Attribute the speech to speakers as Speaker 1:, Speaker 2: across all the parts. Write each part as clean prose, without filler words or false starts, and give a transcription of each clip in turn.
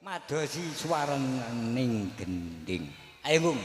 Speaker 1: madosi swarening gending. Ayo, Bung.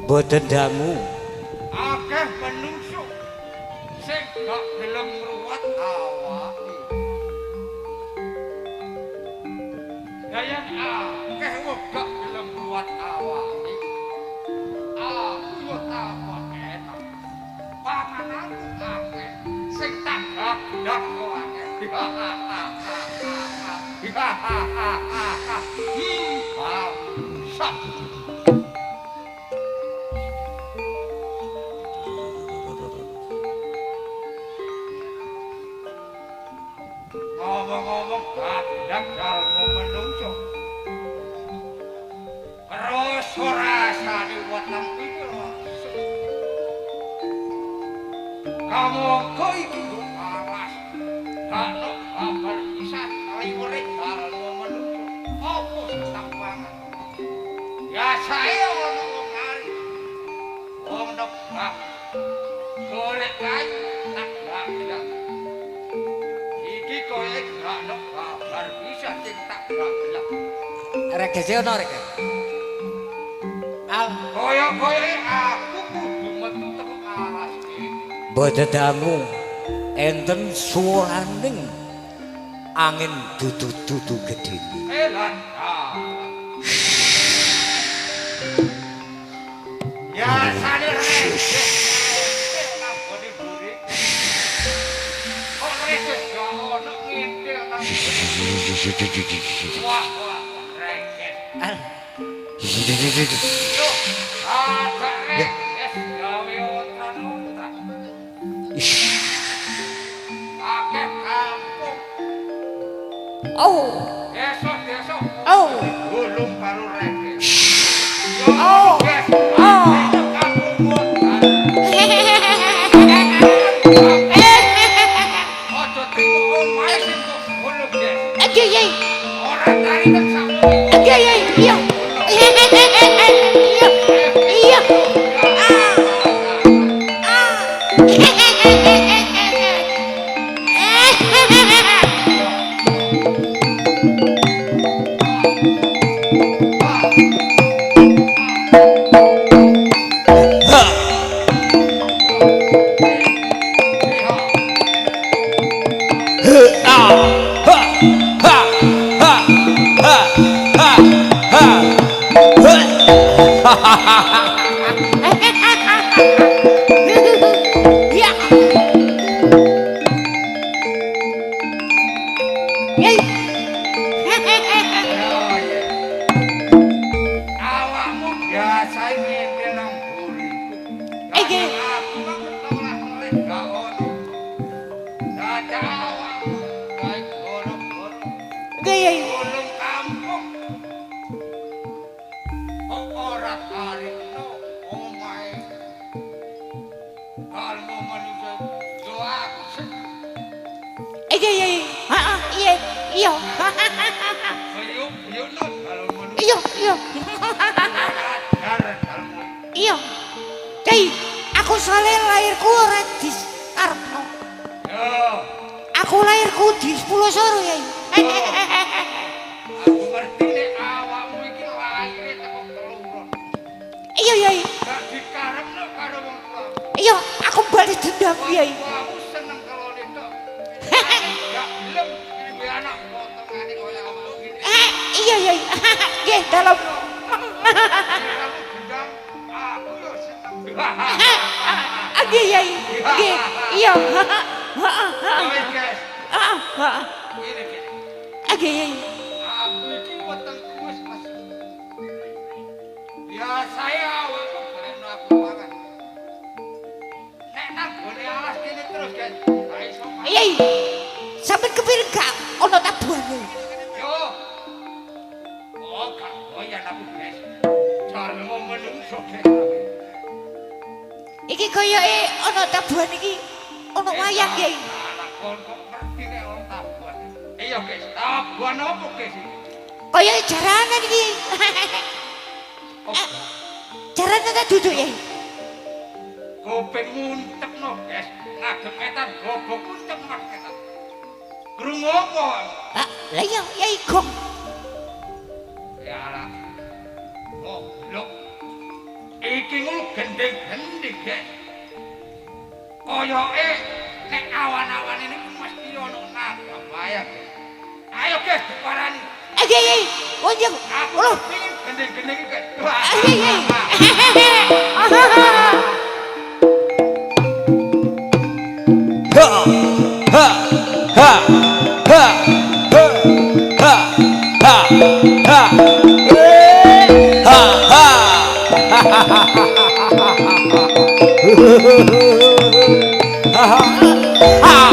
Speaker 1: Boten dangu
Speaker 2: akeh menungso sing gak gelem ngruwat awake. Dayan akeh wong gak gelem ngruwat awake. Aku yo tambah enak. Panganan akeh sing tak dak kok akeh. Ngomong-ngomong kadang dalmu menungso terus rasane weteng iki langsung kamu kok iki alas gak no kabar bisa liwere dalmu menungso opo seneng banget ya saya ono wong kali wong nebak golek kayu tak gak iki koyo gak ono kabar bisa sing tak gelap.
Speaker 1: regese ono rek. Al
Speaker 2: Koyo-koyo aku kudu metu alas iki.
Speaker 1: boten dangu enten swarening angin dudu gedene.
Speaker 2: Elan. Ya sane rek. Nambone buri. Kok rek gak ono ngintil nang. Wah, rek.
Speaker 1: Al
Speaker 2: Yo, rek. Gawe ontran-ontran. Akeh kampung.
Speaker 1: oh
Speaker 2: Desa-desa.
Speaker 1: oh
Speaker 2: Gulung karo rek.
Speaker 1: oh oh
Speaker 2: Ojo trimo omahe sing kok gulung, Des.
Speaker 3: Iya.
Speaker 2: Ora kari nek sakmono.
Speaker 3: Iya. Iya. Iya. Ya. Yai.
Speaker 2: Awakmu biasa ngene nang buri.
Speaker 3: Iki.
Speaker 2: Aku mah ketolak oleh gak ono. Dadak awakmu gawe gono-gono.
Speaker 3: Yai.
Speaker 2: Ulung kampung. Kok ora tarikno omahe. Kalmo manusia yo aku sing
Speaker 3: Iki yai. Heeh, iya. Iya.
Speaker 2: yo not kalau manusia.
Speaker 3: Iya, iya.
Speaker 2: Kalmo.
Speaker 3: Iya. Yai, aku soalnya lahirku ora di Karno.
Speaker 2: Yo,
Speaker 3: Aku lahirku di Sepulosoro yai.
Speaker 2: aku ngerti nek awakmu iki lahir teko keluron.
Speaker 3: Iya yai.
Speaker 2: Gak dikarepno karo wong tua.
Speaker 3: Iya, aku balas dendam yai.
Speaker 2: Aku seneng kalau itu. Gak gelem iki anak potongane koyo awakmu iki.
Speaker 3: Iya yai. Nggih, dalam
Speaker 2: Kamu gendang, aku yo seneng.
Speaker 3: nggih yai. Nggih. Iya.
Speaker 2: Oke, guys. Ini iki.
Speaker 3: Nggih yai.
Speaker 2: Aku iki wetengku wis pas. Ya saya awakku bareng aku mangan. Nek nang gone alas kene terus, guys. Gak iso mangan.
Speaker 3: Yai. Sampeyan kepireng gak ono tabuhane?
Speaker 2: Yo. Oh, gak goyan aku, guys. Jarmu menungso guys.
Speaker 3: Iki koyoke ono tabuhan iki ono wayang yai.
Speaker 2: Anak kon kok ngerti nek wong tabuhan. Iya, guys. Tabuhan opo, guys?
Speaker 3: Koyoke jaranan iki.
Speaker 2: Oh,
Speaker 3: Jaranan ta duduk yai.
Speaker 2: kuping muntekno, guys. Ngagem etan gobok muntek mas etan. Krungu opo?
Speaker 3: Lah iya yai gong.
Speaker 2: Ya lah. Oh, lho. Iki ngono gendeng-gendeng, guys. Koyoke nek awan-awan ini mesti ono nagam wayang. Ayo, guys, diparani.
Speaker 3: Nggih yai. Wonjeng.
Speaker 2: Aku
Speaker 3: Loh.
Speaker 2: pengin gendeng-gendeng iki, guys.
Speaker 3: Nggih yai.
Speaker 1: Ha ha ha ha ha ha ha ha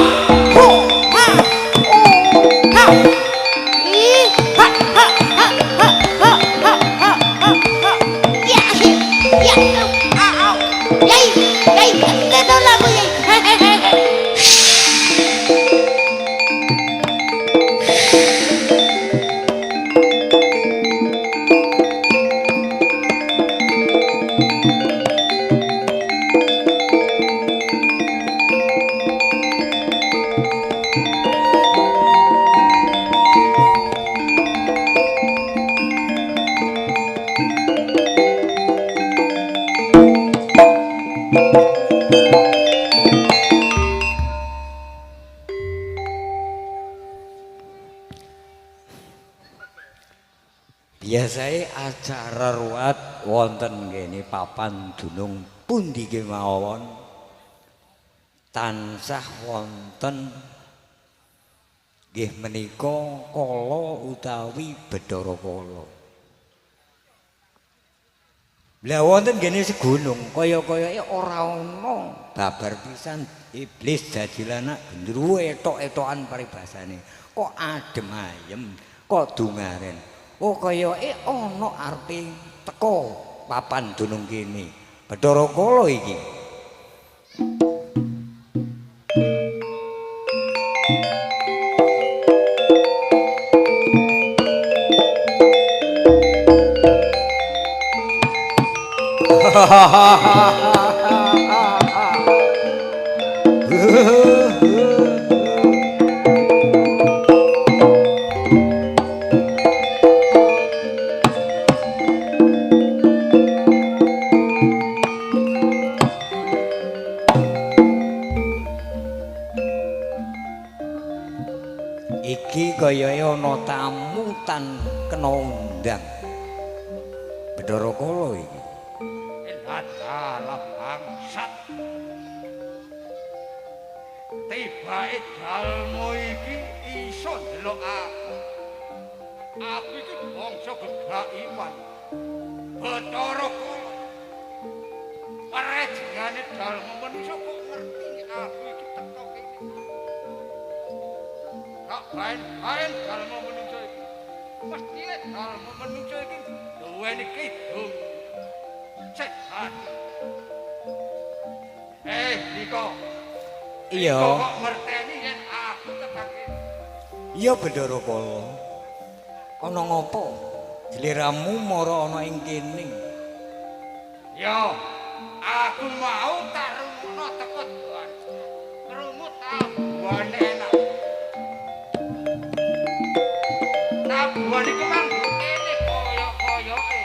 Speaker 1: Biasane acara ruwat wonten kene papan dunung pundi kemawon tansah wonten nggih menika kala utawi Bathara Kala. Lah wonten kene segunung kaya-kayake ora ana babar pisan iblis dadi anak gendruwo etok-etokan paribasane. Kok adem ayem, kok dungaren. Oh kayake ana arepe teko papan dunung kene. Bathara Kala iki. Iki kayake ana tamu tan kena undang. Bathara Kala iki.
Speaker 2: adalah bangsat. Tibake dalmu iki iso ndelok aku. Aku iki bangsa gegaiwan. Bathara Kala. Parejengane dalmu manungsa kok ngerti aku iki teko kene. Kok baen dalmu manungsa iki. Mestine dalmu manungsa iki duweni kidung. Sehat. Niko.
Speaker 1: Iya.
Speaker 2: Kok ngerteni yen aku tekake.
Speaker 1: Iya Bathara Kala. Ana ngopo? Sliramu mara ana ing kene.
Speaker 2: Ya, aku mau tak rungokno teko Tuhan. Krungu tabuhan enak. Tabuhan iki mang kene koyo-koyoke.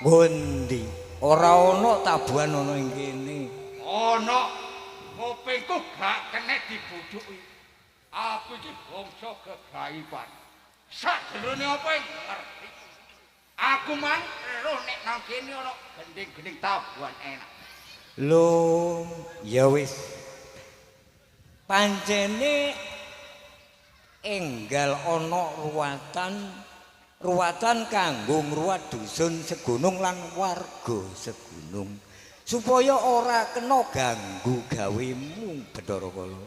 Speaker 1: Ngondi? Ora ana tabuhan ana ing kene.
Speaker 2: Ana kupingku gak kena dibujuki. Aku iki bangsa gegaiban. Sadurunge apa yang ngerti. Aku mang roh nek nang kene ana gending-gending tabuhan enak.
Speaker 1: Lho, ya wis. Pancene enggal ana ruwatan kanggo ngruwat dusun segunung lan warga segunung supaya ora kena ganggu gawemu Bathara Kala.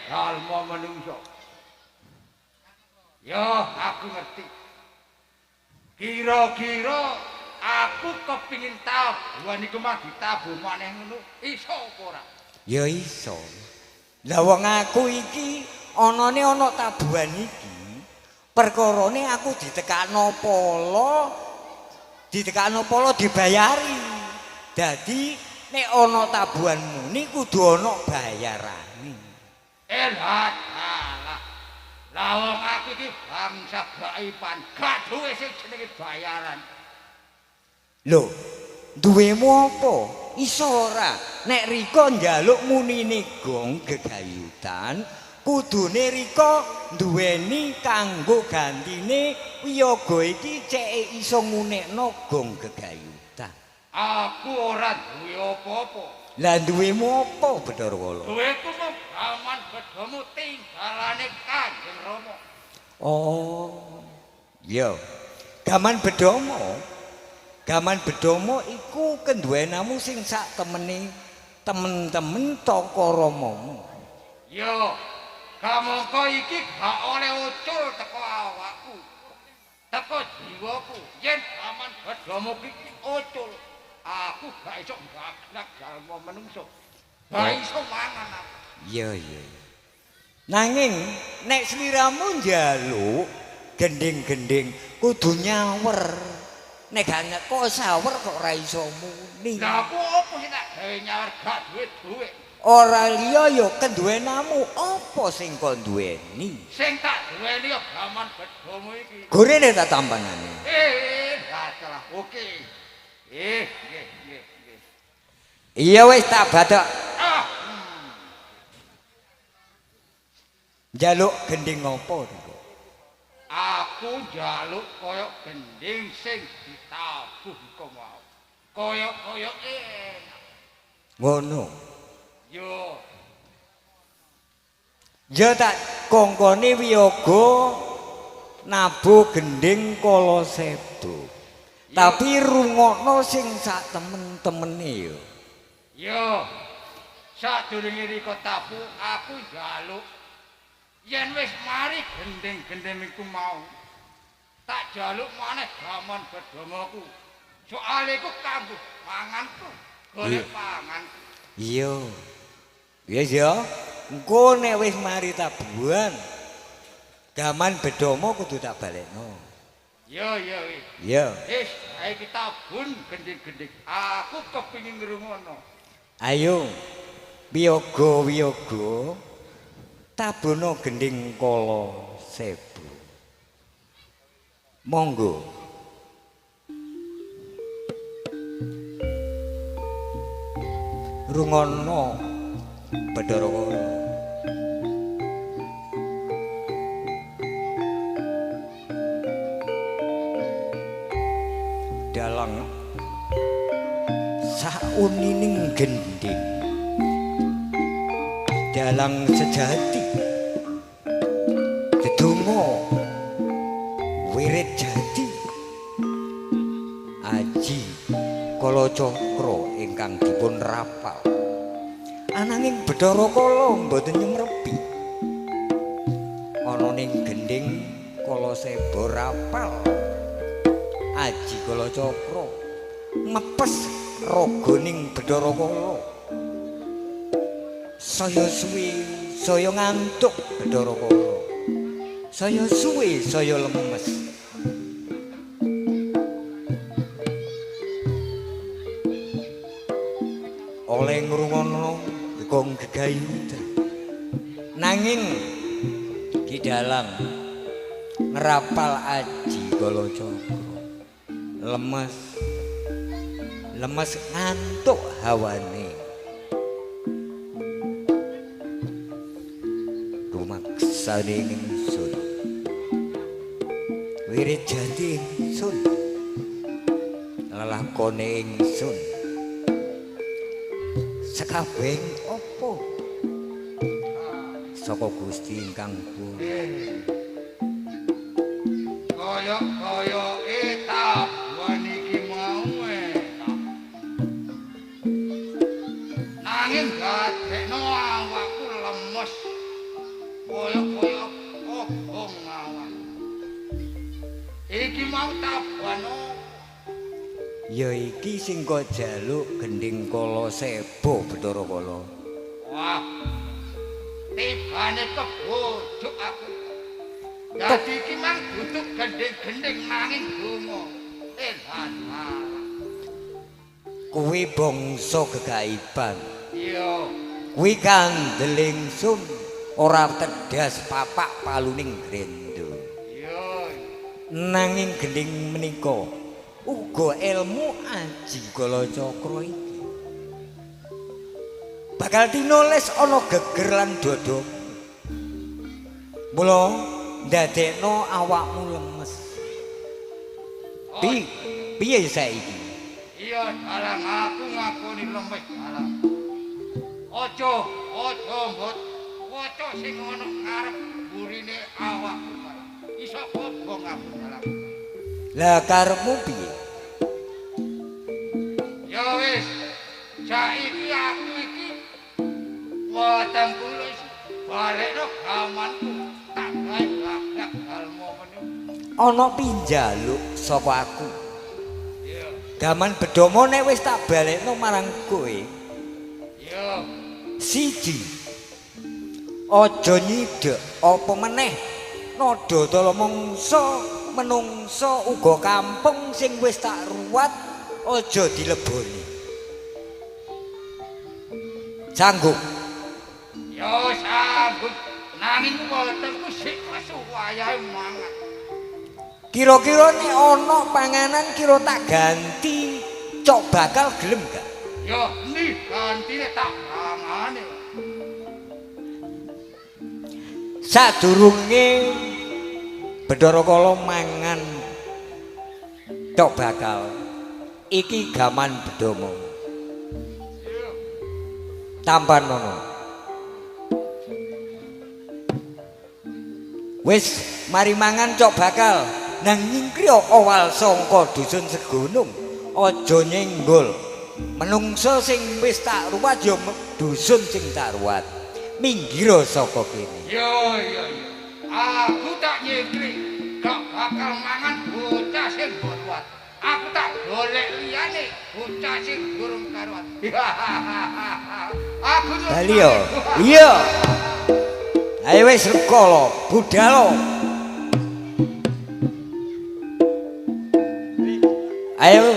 Speaker 2: Dalma manungsa. Ya, aku ngerti. Kira-kira aku kepingin tabuhan iku mah ditabuh maneh ngono, iso apa ora?
Speaker 1: Ya iso. Lah wong aku iki ana tabuhan iki. Perkarane aku ditekakno polo dibayari. Dadi nek ana tabuhanmu ni kudu ana bayarane.
Speaker 2: Lah wong aku iki bangsa gaiban, gak duwe sing jenenge bayaran.
Speaker 1: Lho, duwemu apa? Iso ora? Nek rika njaluk munine gong gegayutan, kudune rika duweni kanggo gantine wiyaga iki ceke iso ngunekno gong gegayutan.
Speaker 2: Aku ora duwe apa-apa.
Speaker 1: Lah duwemu apa Bathara Kala?
Speaker 2: Duweku mung gaman bedhamu tinggalane Kanjeng Rama.
Speaker 1: Oh. Iya. Gaman bedama iku kenduwenamu sing sak temen-temen toko Ramamu.
Speaker 2: Yo, kamangka iki gak oleh ucul teko awakku. Teko jiwaku. Yen gaman bedhamu iki ucul, aku gak iso gaglak dalma manungsa. Gak iso mangan aku.
Speaker 1: Iya. Nanging nek sliramu njaluk gending-gending kudu nyawer. Nek gak kok sawer kok ora iso muni.
Speaker 2: Lah aku opo sing tak gawe nyawer gak duwe.
Speaker 1: Ora liya ya kenduwenamu apa sing kon duweni?
Speaker 2: Sing tak duweni ya gaman bedhamu iki.
Speaker 1: Gorene tak tampanane.
Speaker 2: Salah. Oke. Nggih.
Speaker 1: Iya wis tak badak. Njaluk gending apa niku?
Speaker 2: Aku njaluk kaya gending sing ditabuh iku mau. Kaya enak.
Speaker 1: Ngono.
Speaker 2: Yo.
Speaker 1: Ya tak kongkone wiyaga nabuh gending kala sedo. Tapi rungokno sing sak temen-temene yo.
Speaker 2: Yo. Sadurunge rika tabuh aku njaluk yen wis mari gending-gending iku mau tak jaluk maneh gaman bedhamaku. Soale iku kanggo manganku, golek pangan.
Speaker 1: Iya. Wis ya. Engko nek wis mari tabuhan gaman bedama kudu tak balekno.
Speaker 2: Yo wis.
Speaker 1: Iya.
Speaker 2: Wis, saiki tabun gending-gending. Aku kepengin ngrungokno.
Speaker 1: Ayo. Wiyaga tabono gending kala sebu. Monggo. Rungono Bathara Kala. Dalang saunining gending dalang sejati dedonga wirid jati aji kala cakra ingkang dipun rapal ananging Bathara Kala mboten nyemrepi ana ning gending kala seba rapal aji kala cakra mepes raganing Bathara Kala saya suwe saya ngantuk Bathara Kala saya suwe saya lemes oleh ngrungono gong gegayutan nanging di dalam ngerapal aji kala cakra lemes ngantuk hawane rumaksane ingsun wirid jati ingsun lelakone ingsun sekabeh apa saka Gusti ingkang Putra
Speaker 2: kaya etap waniki mau nanging gadekno awakku lemes kaya obong awak iki mau tabano
Speaker 1: ya iki sing kok jaluk gending kala seba Bathara Kala
Speaker 2: wah tibane kebodhok aku dadi iki mang butuh gending-gending nanging donga edan
Speaker 1: kuwi bangsa gegaiban
Speaker 2: iya
Speaker 1: kuwi kandeling sun ora tedhas papak paluning grendo
Speaker 2: iya
Speaker 1: nanging gending menika uga ilmu aji kala cakra iki bakal tinulis ana geger lan dodo mula ndadekno awakmu lemes piye saiki
Speaker 2: iya dalang aku ngakoni lemes dalang aja mbot waca sing ana ngarep burine awakku dalang iso kobong aku dalang
Speaker 1: lah karepmu piye
Speaker 2: ya wis saiki aku iki weteng tulis balekno gamanku tak gawe blak dalmo meneh
Speaker 1: ana pinjaluk saka aku
Speaker 2: iya
Speaker 1: gaman bedama nek wis tak balekno marang kowe
Speaker 2: iya
Speaker 1: siji aja nyidek apa meneh nada tala menungso uga kampung sing wis tak ruwat aja dileboni sanggup
Speaker 2: ya sanggup nanging wetengku sik kesu wayahe mangan
Speaker 1: kira-kira nek ana panganan kira tak ganti cok bakal gelem gak
Speaker 2: ya nih gantine tak pangane
Speaker 1: sadurunge Bathara Kala mangan cok bakal iki gaman bedama tampan nono wis mari mangan cok bakal nang nyingkriya awal sangka dusun segunung aja nyenggol menungso sing wis tak ruwat ya dusun sing tak ruwat minggir saka kene
Speaker 2: iya aku tak nyekri gak bakal mangan bocah sing ruwat aku tak golek liyane bocah sing durung karuan aku
Speaker 1: bali yo iya ayo wis rekala budhal ayo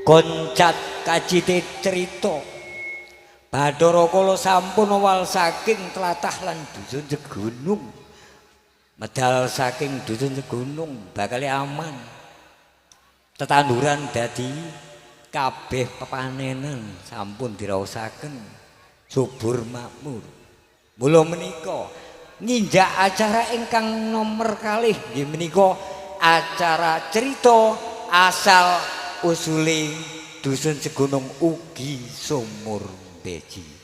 Speaker 1: koncat kacite cerita Bathara Kala sampun awal saking tlatah lan dusun segunung medal saking dusun segunung bakal aman tetanduran dadi kabeh pepanenan sampun diraosaken subur makmur Mula menika nginjak acara ingkang nomor kalih nggih menika acara cerita asal usule dusun Segunung ugi sumur beji.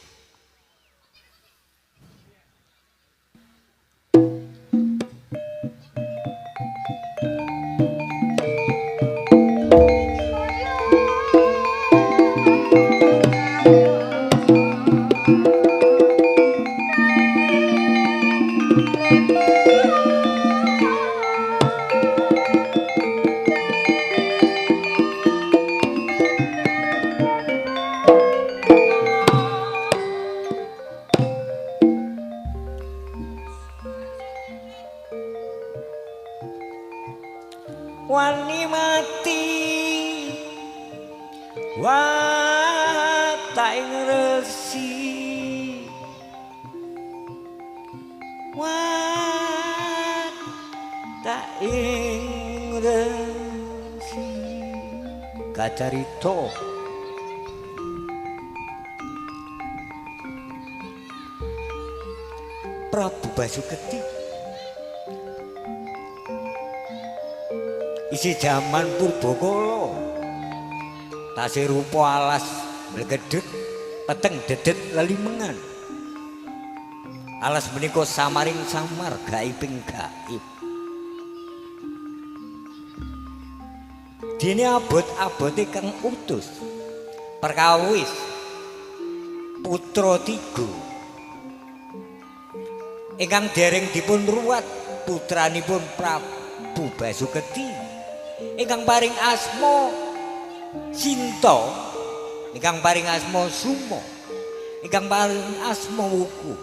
Speaker 1: Wani mati wata ing resi wata ing resi kacarita Prabu Basuketi isi jaman purbakala tasih rupa alas mlegedhet peteng dedet lelimengan alas menika samaring samar gaibing gaib dene abot-abote kang utus perkawis putra tiga ingkang dereng dipun ruwat putranipun Prabu Basuketi ingkang paring asma Sinta, ingkang paring asma Suma, ingkang paring asma Wuku.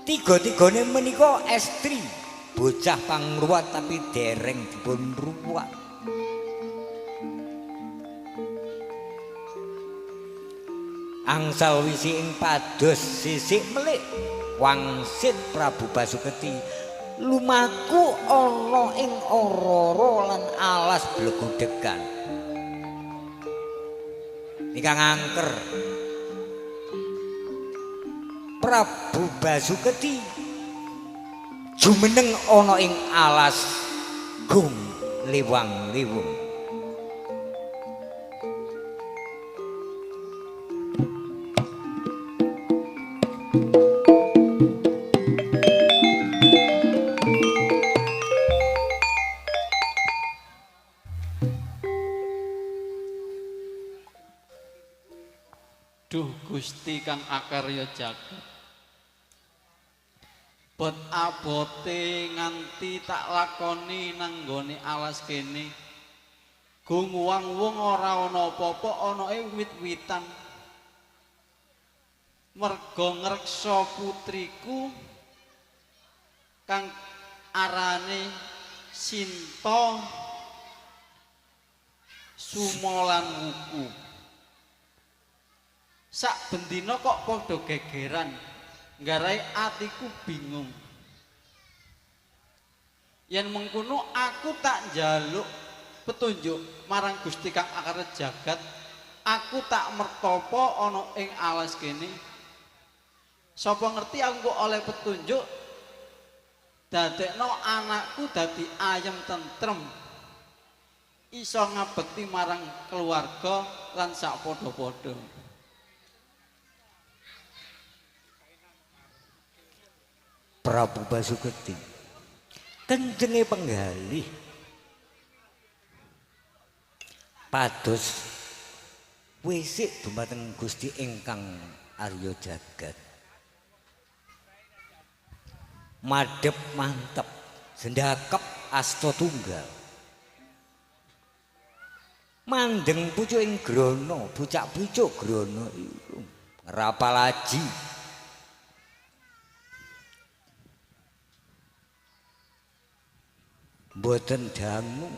Speaker 1: Tiga-tigane menika estri, bocah pangruwat tapi dereng dipun ruwat. Angsal wisi ing pados sisik melik wangsit Prabu Basuketi lumaku ana ing ororo lan alas blegodegan ingkang angker Prabu Basuketi jumeneng ana ing alas gung liwang-liwung
Speaker 4: Duh Gusti kang akarya jagat bot abote nganti tak lakoni nang nggone alas kene gung wang-wung ora ana apa-apa ana ing wit-witan merga ngreksa putriku kang arane Sinta Suma lan Wuku sak bendina kok padha gegeran nggarai atiku bingung yen mengkono aku tak njaluk petunjuk marang Gusti kang akarya jagat aku tak mertapa ana ing alas kene sapa ngerti aku kok oleh petunjuk dadekno anakku dadi ayem tentrem iso ngabekti marang keluarga lan sak padha-padha
Speaker 1: Prabu Basuketi kencenge penggalih pados wisik dumateng Gusti ingkang arya jagat madhep mantep sendakep asta tunggal mandeng pucuking grana bucak-bucuk grana iku ngrapal aji boten dangu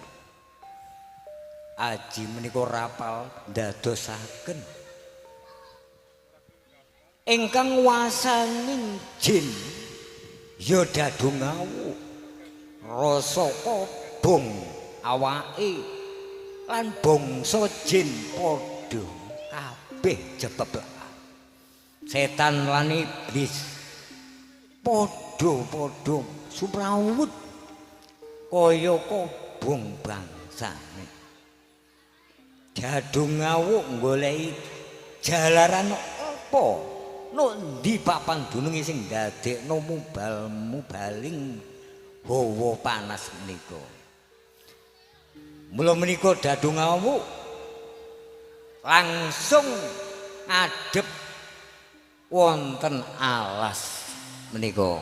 Speaker 1: aji menika rapal ndadosaken ingkang wasaning jin ya dadung ngawuk rasa kobong awake lan bangsa jin padha kabeh jebebak setan lan iblis padha-padha sumrawut kaya kobong bangsane. Jadung ngawuk goleki jalaran apa? Nok ndi papan dununge sing ndadekno mubaling hawa panas menika. Mula menika Dadung ngawuk langsung ngadep wonten alas menika.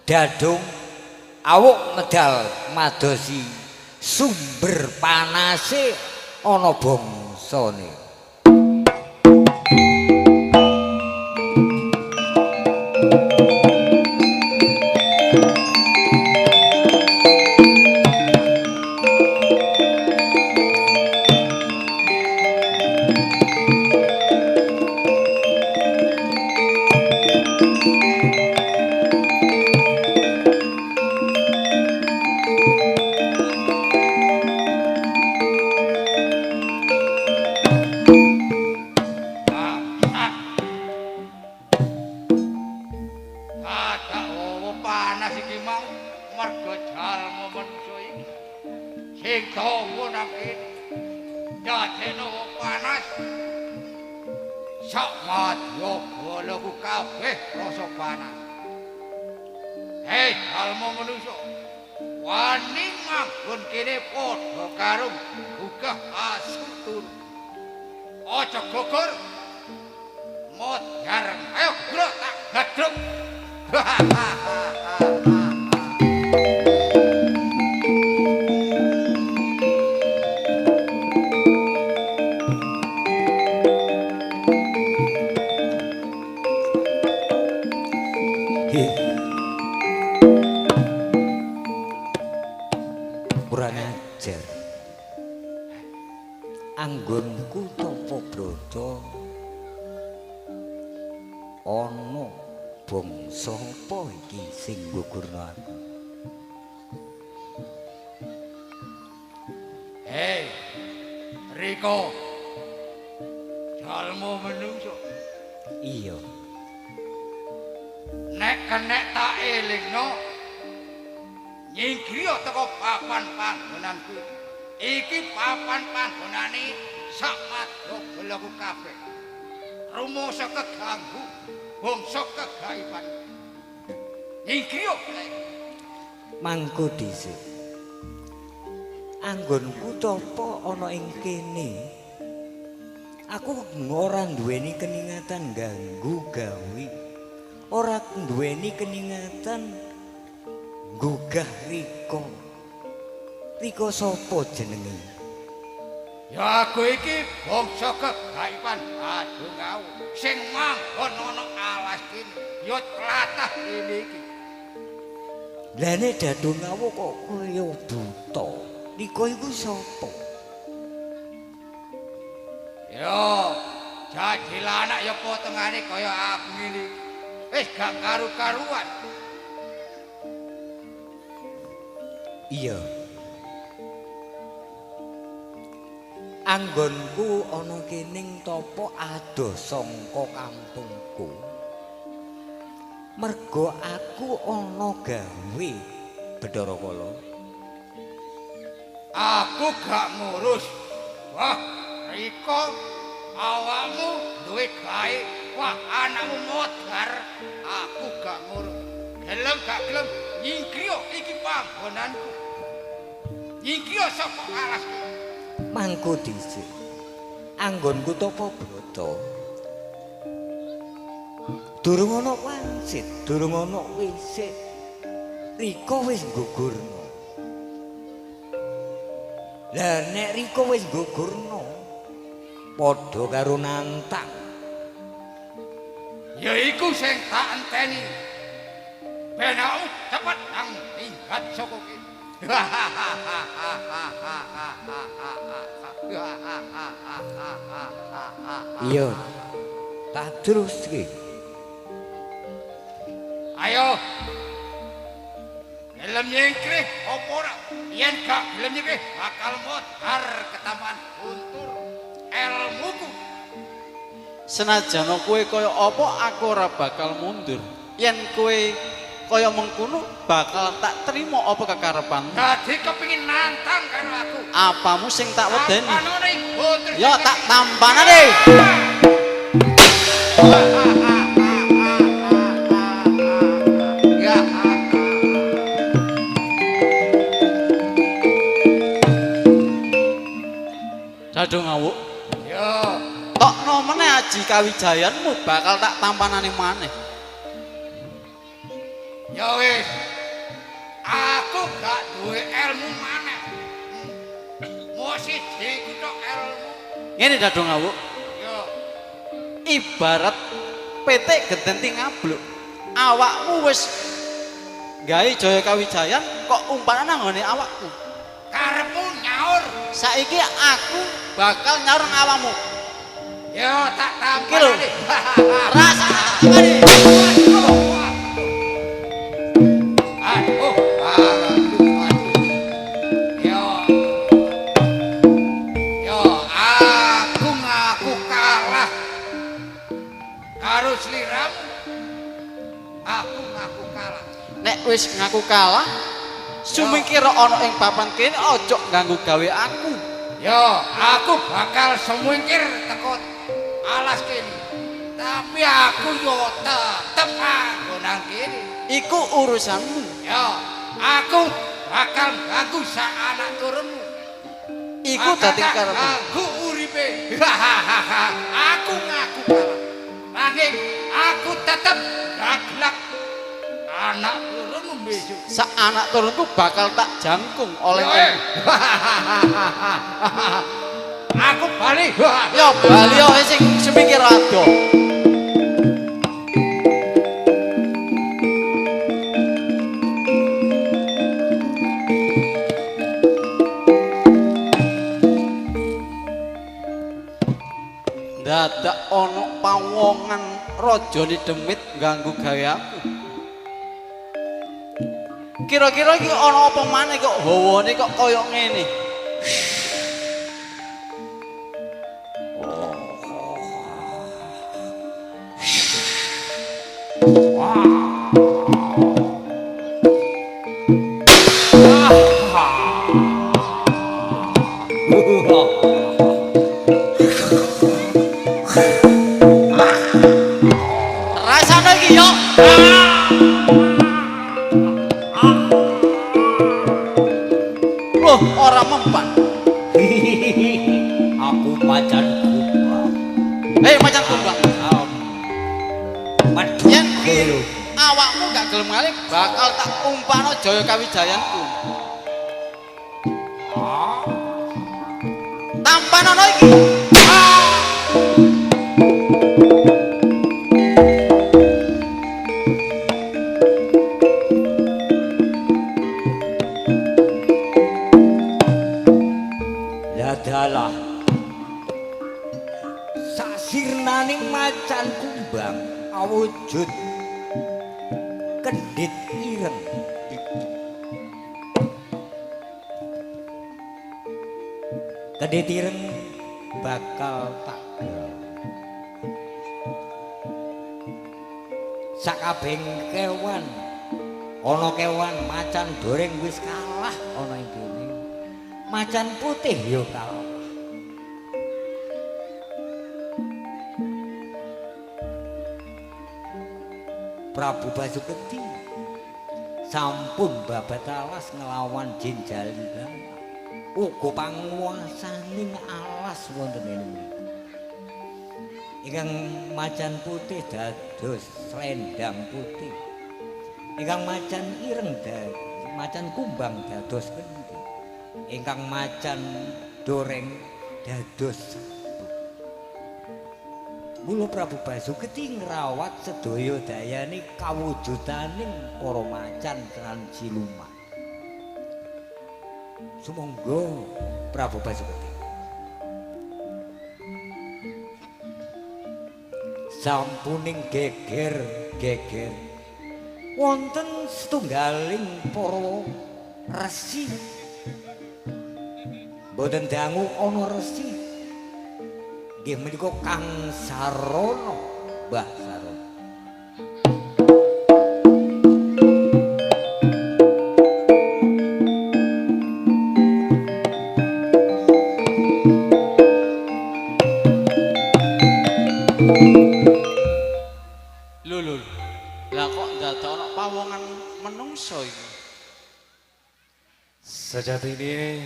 Speaker 1: Dadung awuk medal madosi sumber panase ana bangsane. Kurang ajar. Anggonku Tapa Brata ana bangsa apa iki sing gugurna aku?
Speaker 2: Hei, Riko. Jalma menungso.
Speaker 1: Iya.
Speaker 2: Nek kenek tak elingno nyingkriya teko papan panggonanku. Iki papan panggonane sak madya kabeh. Rumangsa keganggu, bangsa kegaiban. Nyingkriya.
Speaker 1: Mangko dhisik. Anggonku Tapa ana ing kene. Aku ora duweni keningatan ganggu gawe. Ora duweni keningatan gugah Riko. Riko sapa jenenge?
Speaker 2: Ya aku iki bangsa kegaiban Dadung ngawuk sing manggon ana alas kene. Ya tlatah kene iki.
Speaker 1: Lah nek Dadung ngawuk kok kaya buta. Riko iku sapa?
Speaker 2: Yo, jadi anak ya potongane kaya aku ngene. Wis gak karu-karuan.
Speaker 1: Iya. Anggonku ana kening Tapa adoh sangka kampungku. Mergo aku ana gawe Bathara Kala.
Speaker 2: Aku gak ngurus. Wah, Riko, awakmu duwe gawe, wah anakmu modar. Aku gak ngurus. Gelem gak gelem nyingkriya iki panggonanku. Nyingkriya saka alas.
Speaker 1: Mangko dhisik. Anggonku Tapa Brata. Durung ana wansit, durung ana wisik. Riko wis gugurna. Lah nek Riko wis gugurna, padha karo nantang.
Speaker 2: Ya iku sing tak enteni. Ben aku cepet nang minggat saka kene.
Speaker 1: Iya. Tak teruske.
Speaker 2: Ayo. Gelem nyingkrih apa ora? Yen gak gelem nyingkrih bakal modar ketaman guntur ilmuku.
Speaker 4: Senajan kowe kaya apa aku ora bakal mundur. Yen kowe kaya mengkono bakal tak terima apa kekarepanmu.
Speaker 2: Dadi kepengin nantang karo aku.
Speaker 4: Apamu sing tak wedeni?
Speaker 2: Tampane iku terus.
Speaker 4: Ya tak tampanane.
Speaker 2: Ya.
Speaker 4: Dadung ngawuk.
Speaker 2: Ya.
Speaker 4: Tokno meneh aji kawijayanmu bakal tak tampanane maneh.
Speaker 2: Ya wis. Aku gak duwe ilmu maneh. Mosih iku tok ilmu.
Speaker 4: Ngene Dadung ngawuk.
Speaker 2: Ya.
Speaker 4: Ibarat petik gedenti ngabluk. Awakmu wis gawe jaya kawijayan kok umpanane nggone awakku.
Speaker 2: Karepmu nyaur.
Speaker 4: Saiki aku bakal nyaur nang awakmu.
Speaker 2: Ya tak
Speaker 4: Iki lho.
Speaker 2: tampane.
Speaker 4: Rasane tampanane.
Speaker 2: Aduh, aduh. Yo. Yo, aku ngaku kalah. Karo sliramu. Aku ngaku kalah.
Speaker 4: Nek wis ngaku kalah, sumingkira ana ing papan kene aja ganggu gawe aku.
Speaker 2: Yo, aku bakal semingkir teko alas kene. Tapi aku yo tetep nang kene.
Speaker 4: Iku urusanmu.
Speaker 2: Yo, aku bakal ganggu sak anak turunmu.
Speaker 4: Iku dadi karepmu.
Speaker 2: Ganggu uripe. Aku ngaku kalah. Nanging aku tetep gaglak anak turunmu besok.
Speaker 4: Sak anak turunku bakal tak jangkung oleh
Speaker 2: Aku bali.
Speaker 4: ya bali yo sing semikir ado. Dadak ana pawongan rajane demit ganggu gawe aku. Kira-kira iki ana apa maneh kok hawane kok kaya ngene. Rasane iki yo. Loh, ora mempan.
Speaker 1: Aku macan kumbang.
Speaker 4: Hei macan kumbang. Yen
Speaker 1: Guru.
Speaker 4: awakmu gak gelem ngalih bakal tak umpano jaya kawijayanku. Tampanono iki.
Speaker 1: Ladalah sasirnaning macan kumbang awujud kendit ireng. Kendit ireng bakal tak gawe. Sakabeng kewan ana kewan macan doreng wis kalah ana ing kene. Macan putih yo kalah. Prabu Basuketi sampun babat alas nglawan Jin Jalilan. Uga panguwasaning alas wonten ing ingkang macan putih dados selendang putih. Ingkang macan ireng macan kumbang dados kendi. Ingkang macan doreng dados mula Prabu Basuketi ngrawat sedaya dayane kawujudaning para macan lan siluman. Sumangga Prabu Basuketi sampuning geger wonten setunggaling para resi. Boten dangu ana resi Nggih menika Kang Sarono, Mbah Sarono.
Speaker 4: Lho. Lah kok ndadekno pawongan menungso iki?
Speaker 5: Sejatine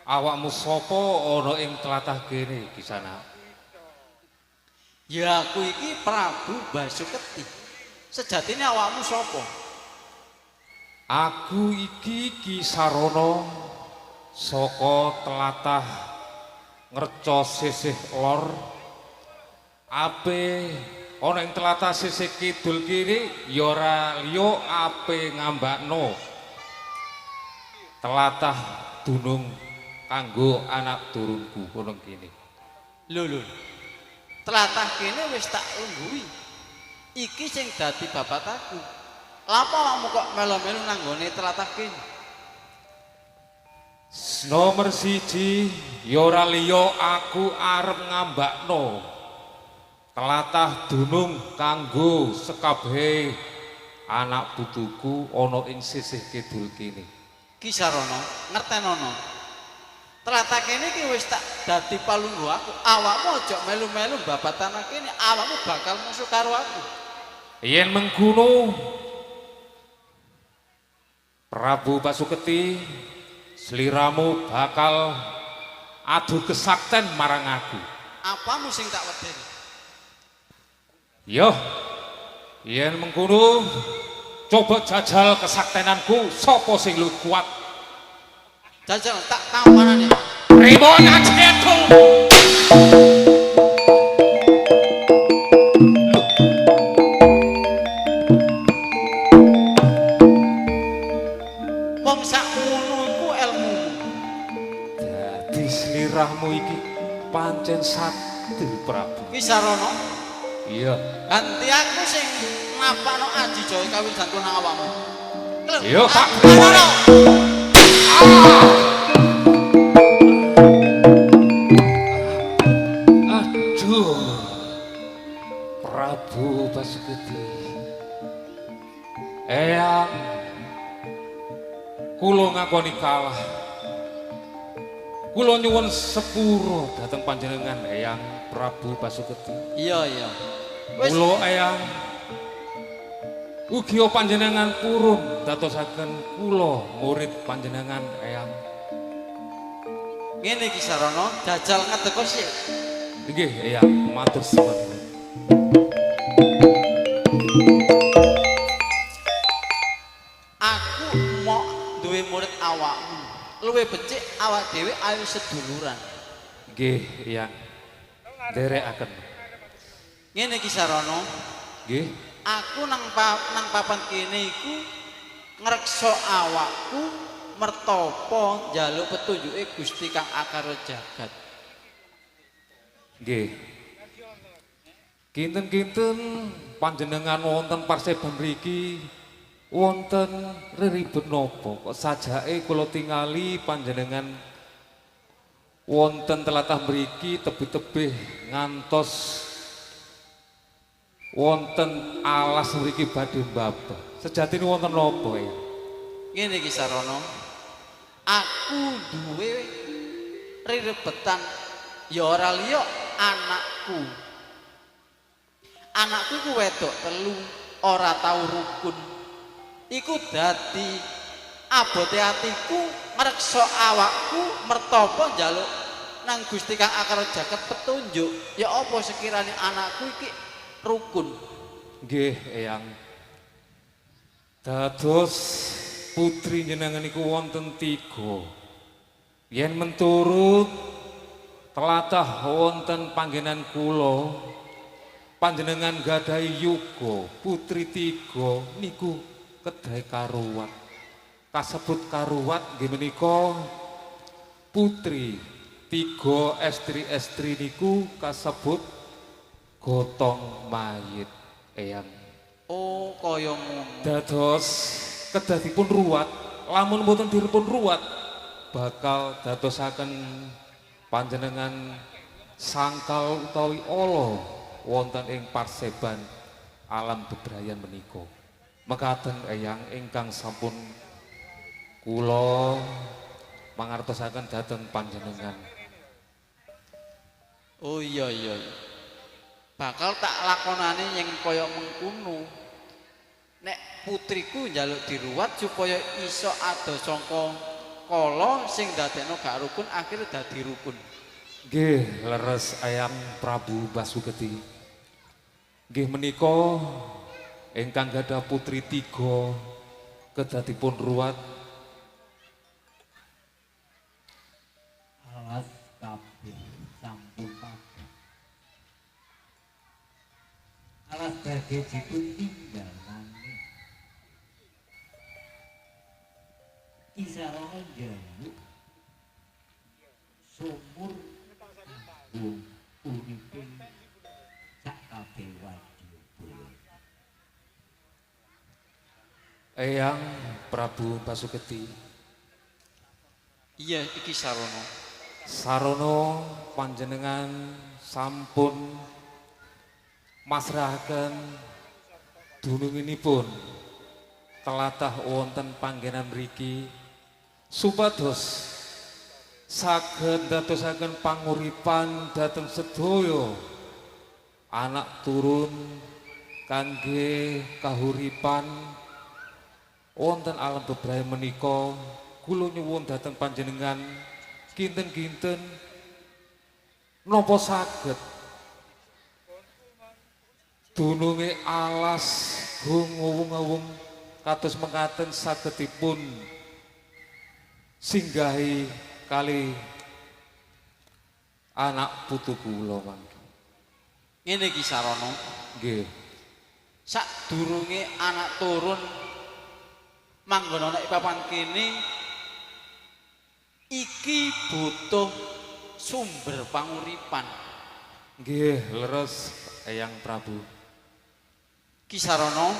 Speaker 5: awakmu sapa ana ing tlatah kene Kisana?
Speaker 4: Ya aku iki Prabu Basuketi. Sejatine awakmu sapa?
Speaker 5: Aku iki Ki Sarono saka tlatah Ngerco sisih lor. Ape ana ing tlatah sisih kidul kiri ya ora liya ape ngambakno tlatah dunung kanggo anak turunku kono kene.
Speaker 4: Lho. Tlatah kene wis tak lungguhi. Iki sing dadi babataku. Lapa awakmu kok melu-melu nanggone tlatah kene?
Speaker 5: Nomor siji ya ora liya aku arep ngambakno tlatah dunung kanggo sekabehe anak putuku ana ing sisih kidul kene.
Speaker 4: Ki Sarono, ngertenono. Tlatah kene iki wis tak dadi palungguh aku. Awakmu aja melu-melu babatan kene, awakmu bakal musuh karo aku.
Speaker 5: Yen mengkono Prabu Basuketi, sliramu bakal adu kesakten marang aku.
Speaker 4: Apamu sing tak wedeni?
Speaker 5: Yo, yen mengkono coba jajal kesaktenanku sapa sing luwih kuat.
Speaker 4: Jajal tak tawanane.
Speaker 5: Ribon ajeku.
Speaker 4: Wong sakmono iku ilmumu.
Speaker 5: Dadi slirahmu iki pancen sakti Prabu.
Speaker 4: Ki Sarono,
Speaker 5: Iya.
Speaker 4: ganti aku sing napakno aji joy kawin jantung nang awakmu.
Speaker 5: Iya, Pak.
Speaker 4: Sarono.
Speaker 5: Aduh. Prabu Basuketi. Eyang kula ngakoni kalah. Kula nyuwun sepuro dhateng panjenengan Eyang Prabu Basuketi.
Speaker 4: Iya. Wis
Speaker 5: Kula Eyang ugi panjenengan purun dadosaken kula murid panjenengan Eyang.
Speaker 4: ngene Ki Sarono, jajal ngeteko sik.
Speaker 5: Nggih Eyang, matur suwun.
Speaker 4: Aku mau duwe murid awakmu. Luwih becik awak dhewe ayo seduluran.
Speaker 5: Nggih Eyang. Nderekaken.
Speaker 4: Ngene Ki Sarono,
Speaker 5: Nggih.
Speaker 4: aku nang papan kene iku ngreksa awakku mertapa njaluk petunjuke Gusti Kang Akara Jagat.
Speaker 5: Nggih. Kinten-kinten panjenengan wonten Paseban mriki wonten reribet napa kok sajake kula tingali panjenengan wonten tlatah mriki tebih-tebih ngantos wonten alas mriki badhe mbabah. Sejatine wonten napa ya?
Speaker 4: Ngene Ki Sarono, aku duwe rirebetan ya ora liya anakku. Anakku iku wedok telu, ora tau rukun. Iku dadi abote atiku ngreksa awakku mertapa njaluk nang Gusti Kang Akara Jagat petunjuk. Ya apa sekiranya anakku iki rukun.
Speaker 5: Nggih, Eyang. Dados putri jenengan iku wonten 3. Yen menturut tlatah wonten panggenan kula panjenengan gadahi yuga putri 3 niku kedahe karuwat. Kasebut karuwat nggih menika putri 3 estri-estri niku kasebut gotong mayit Eyang.
Speaker 4: Oh, kaya ngono.
Speaker 5: Dados kedahipun ruwat, lamun mboten diripun ruwat bakal dadosaken panjenengan sangkal utawi ala wonten ing parseban alam bebrayan menika. Mekaten eyang ingkang sampun kula mangertosaken dhateng panjenengan.
Speaker 4: Oh iya. Bakal tak lakonane yang kaya mengkono. Nek putriku njaluk diruwat supaya iso ado sangka kala sing dadekno gak rukun akhirnya dadi rukun.
Speaker 5: Nggih, leres Eyang Prabu Basuketi. Nggih menika ingkang gadah putri 3 kedadipun ruwat.
Speaker 6: Alas kabeh sampun padha. Alas badhe dipun tinggal nanging Kisarana njaluk sumur kanggo uriping sak kabeh wadyabala.
Speaker 5: Eyang Prabu Basuketi.
Speaker 4: Iya iki sarana.
Speaker 5: Sarana panjenengan sampun masrahaken dununginipun telatah wonten panggenan mriki supados saged dadosaken panguripan dhateng sedaya anak turun kangge kahuripan wonten alam bebrayan menika. Kula nyuwun dhateng panjenengan kinten-kinten napa saged dununge alas ngowong-ngowong kados mekaten sagedipun singgahi kali anak putu kula mangke.
Speaker 4: Ngene iki sarana.
Speaker 5: Nggih.
Speaker 4: Sadurunge anak turun manggon ana ing papan kene iki butuh sumber panguripan.
Speaker 5: Nggih, leres Eyang Prabu.
Speaker 4: Kisarana,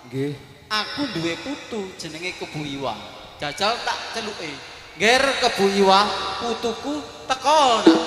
Speaker 5: Nggih.
Speaker 4: aku duwe putu jenenge Kebu Iwa. Jajal tak celuke. Nger Kebu Iwa, putuku teko nak.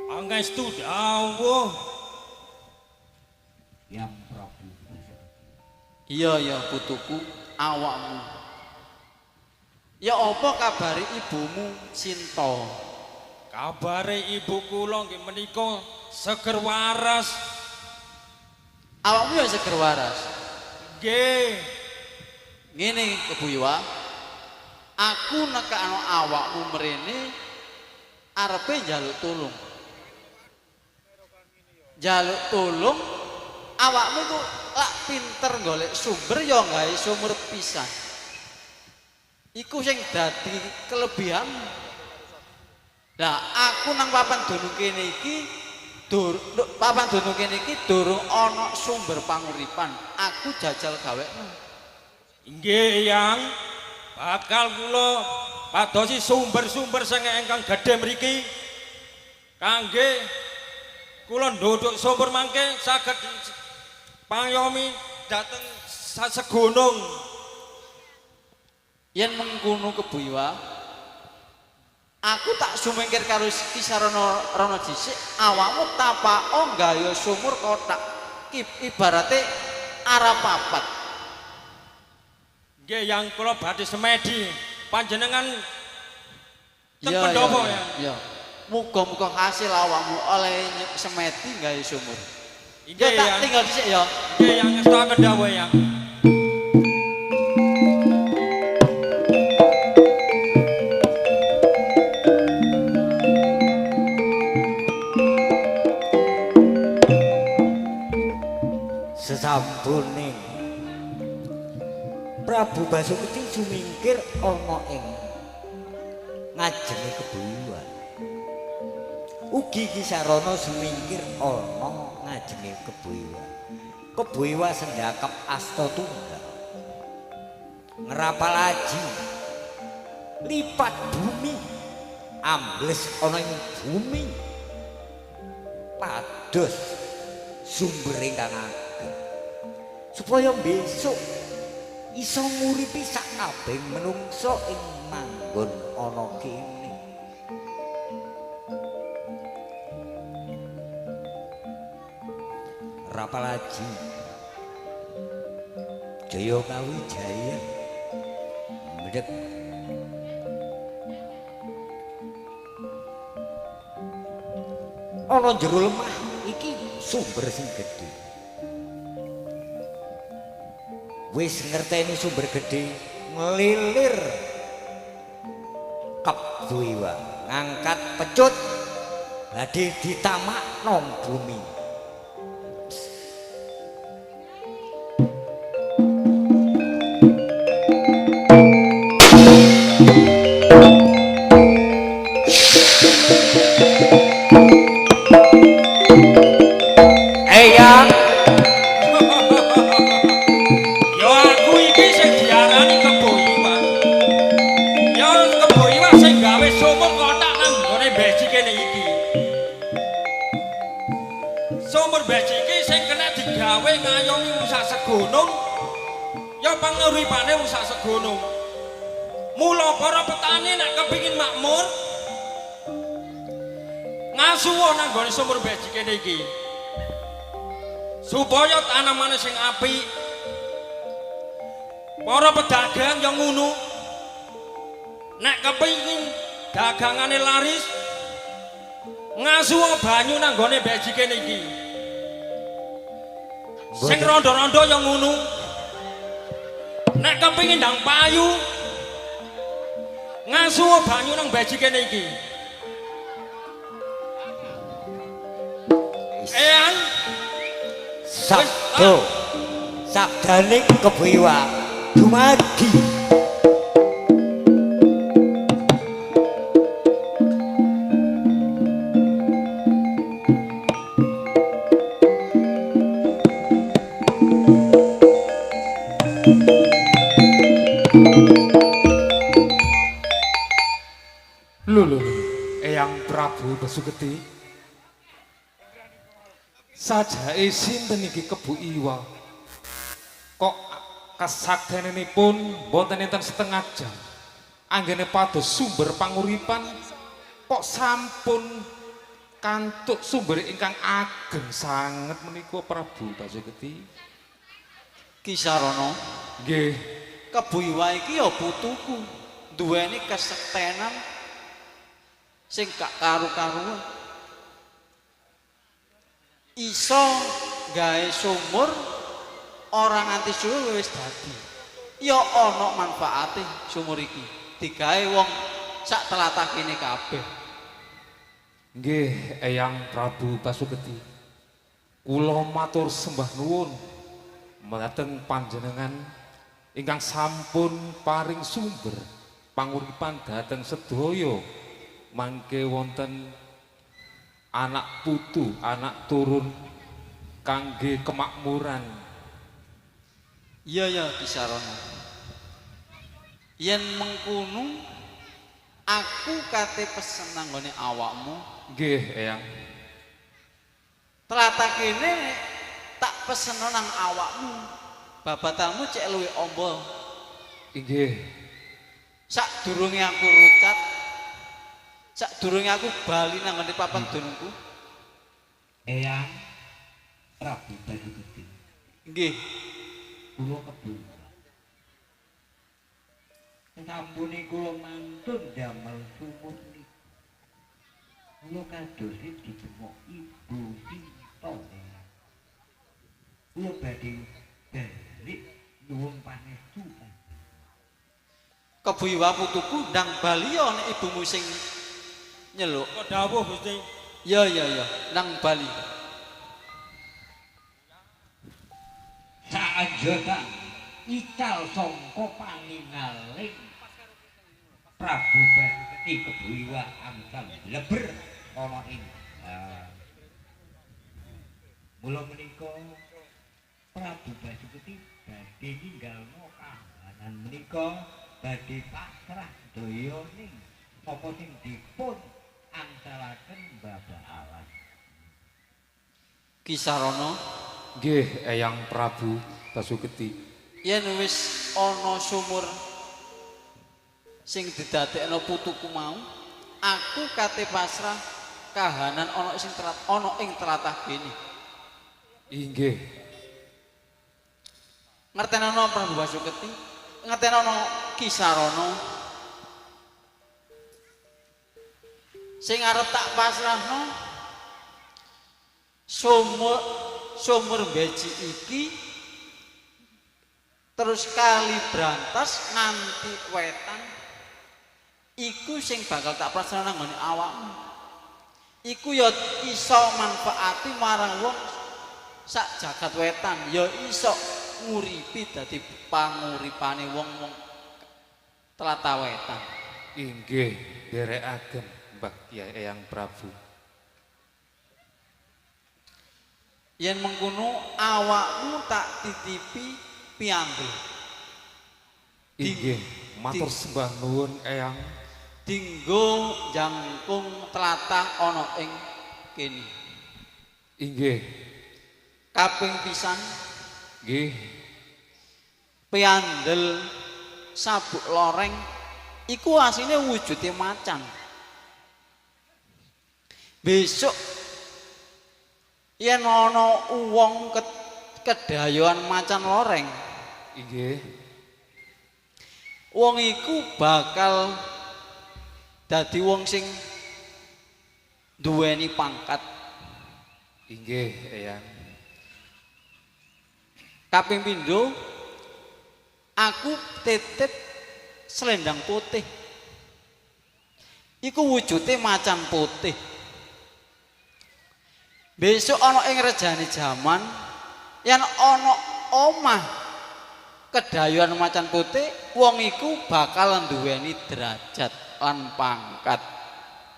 Speaker 1: Pangestu dawuh
Speaker 6: Yang Prabu.
Speaker 4: Iya putuku, awakmu. Ya apa kabari ibumu Sinta?
Speaker 1: kabare ibu kula nggih menika seger waras.
Speaker 4: Awakmu ya seger waras.
Speaker 1: Nggih.
Speaker 4: Ngene Kebu Iwa, aku nekakno awakmu mrene arepe njaluk tulung. Njaluk tulung, awakmu ku lak pinter golek sumber ya gawe sumur pisan. Iku sing dadi kelebihan. Lah aku nang papan dunung kene iki durung ana sumber panguripan. Aku jajal gawekno.
Speaker 1: Nggih, Yang. Bakal kula padosi sumber-sumber sing ingkang gedhe mriki kangge kula ndodok sumber mangke saged pangayomi dhateng sasegunung.
Speaker 4: Yen mengkono Kebu Iwa, aku tak sumingkir karo Kisarana Rana dhisik, awakmu tapako gawe sumur kotak. Ibarate arah papat.
Speaker 1: Nggih, Yang kula badhe semedi panjenengan teng
Speaker 4: Iya,
Speaker 1: pendopo ya.
Speaker 4: Iya. Muga-muga hasil awakmu oleh semedi gawe sumur.
Speaker 1: Nggih,
Speaker 4: Ya tak
Speaker 1: Yang.
Speaker 4: tinggal dhisik ya.
Speaker 1: Nggih, Yang ngestaken dawuh, Yang.
Speaker 3: Sesampune Prabu Basuketi sumingkir ana ing ngajenge Kebu Iwa.
Speaker 1: Ugi Kisarana semingkir ana ngajenge Kebo Iwa. Kebo Iwa sendakep asta tunggal. Ngerapal aji lipat bumi ambles ana ing bumi pados sumber ingkang ageng supaya besok iso nguripi sak kabeh menungso ing manggon ana kene. Rapalaji Jaya Kawijaya medhek ana jero lemah iki sumber sing gedhe. Wis ngerteni sumber gedhe nglilir Kebo Iwa ngangkat pecut badhe ditamak nang bumi.
Speaker 5: Eyang yo aku iki sing diarani Kebo Iwa. Yo Kebo Iwa sing gawe sumur kotak nang nggone beci kene iki. Sumur beci iki sing kena digawe ngayomi wong sak segonong. Ya panguripane wong sak segonong. Mula para petani nek kepengin makmur ngasuwa nang nggone sumur beci kene iki. Supaya tanamane sing apik. Para pedagang yang ngono. Nek kepengin dagangane laris ngasuwa banyu nang nggone beji kene iki. Sing rondo-rondo yang ngono. Nek kepengin ndang payu ngasuwa banyu nang beji kene iki. Eyang
Speaker 1: sabdane Kebo Iwa dumadi
Speaker 5: lho Eyang Prabu Basuketi sajake sinten iki Kebo Iwa kok kesakdenipun boten enten setengah jam anggene pados sumber panguripan kok sampun kantuk sumber ingkang ageng sanget menika Prabu Basuketi.
Speaker 4: Kisarana
Speaker 5: nggih
Speaker 4: Kebo Iwa iki ya putuku duweni kesektenan sing gak karu-karuan. Iso gawe sumur orang nganti suwe wis dadi. Ya ana manfaate sumur iki. Digawe wong sak tlatah kene kabeh.
Speaker 5: Nggih Eyang Prabu Basuketi. Kula matur sembah nuwun dhateng panjenengan ingkang sampun paring sumber panguripan dhateng sedaya mangke wonten anak putu, anak turun kangge kemakmuran.
Speaker 4: Iya Kisarana. Yen mengkono aku kate pesen nang nggone awakmu.
Speaker 5: Nggih, Eyang.
Speaker 4: Tlatah kene tak peseno nang awakmu. Babatanmu cek luwih amba.
Speaker 5: Nggih.
Speaker 4: Sadurunge aku rucat, sadurunge aku bali nang nggone papan donku.
Speaker 6: Eyang Prabu Basuketi.
Speaker 4: Nggih.
Speaker 6: Kula kebun. Sampune kula mantun damel sumur niku. Kula kados dijemok Ibu Sinta. Kula badhe balik nyuwun panestu.
Speaker 4: Kebo Iwa putuku ndang bali ya nek ibumu sing nyeluk.
Speaker 5: Kok dawuh Gusti?
Speaker 4: Ya nang bali.
Speaker 6: Saanjata ical sangka paningaling Prabu Basuketi Kebo Iwa angsal bleber ana ing Mula menika Prabu Basuki badhe ninggalno kahanan menika badhe pasrah daya ning apa sing dipun angsalaken Bapak Alas.
Speaker 4: Kisarana
Speaker 5: Nggih, Eyang Prabu Basuki.
Speaker 4: yen wis ana sumur sing didadekno putuku mau, aku kate pasrah kahanan ana ing tlatah kene.
Speaker 5: Inggih.
Speaker 4: Ngertenono Prabu Basuki, ngertenono Kisarana. Sing arep tak pasrahno sumur beji iki terus kali brantas nganti wetan iku sing bakal tak pasrahno nang ngene awakmu. Iku ya iso manfaati marang wong sak jagat wetan, ya iso nguripi dadi panguripane wong-wong tlatah wetan.
Speaker 5: Inggih, derekaken Mbah Kyai Eyang Prabu.
Speaker 4: Yen mengkono awakmu tak titipi piambel.
Speaker 5: Inggih, matur sembah nuwun Eyang.
Speaker 4: Dinggo jangkung tlatah ana ing kene.
Speaker 5: Inggih.
Speaker 4: Kaping pisan
Speaker 5: Nggih.
Speaker 4: piandel sabuk loreng iku asline wujude macan. Besok yen ana wong kedayoan macan loreng,
Speaker 5: Inggih.
Speaker 4: wong iku bakal dadi wong sing duweni pangkat.
Speaker 5: Inggih, Eyang.
Speaker 4: Kaping pindho aku titip selendang putih. Iku wujude macan putih. Besok ana ing rejane jaman yen ana omah kedayuan macan putih, wong iku bakal nduweni derajat lan pangkat.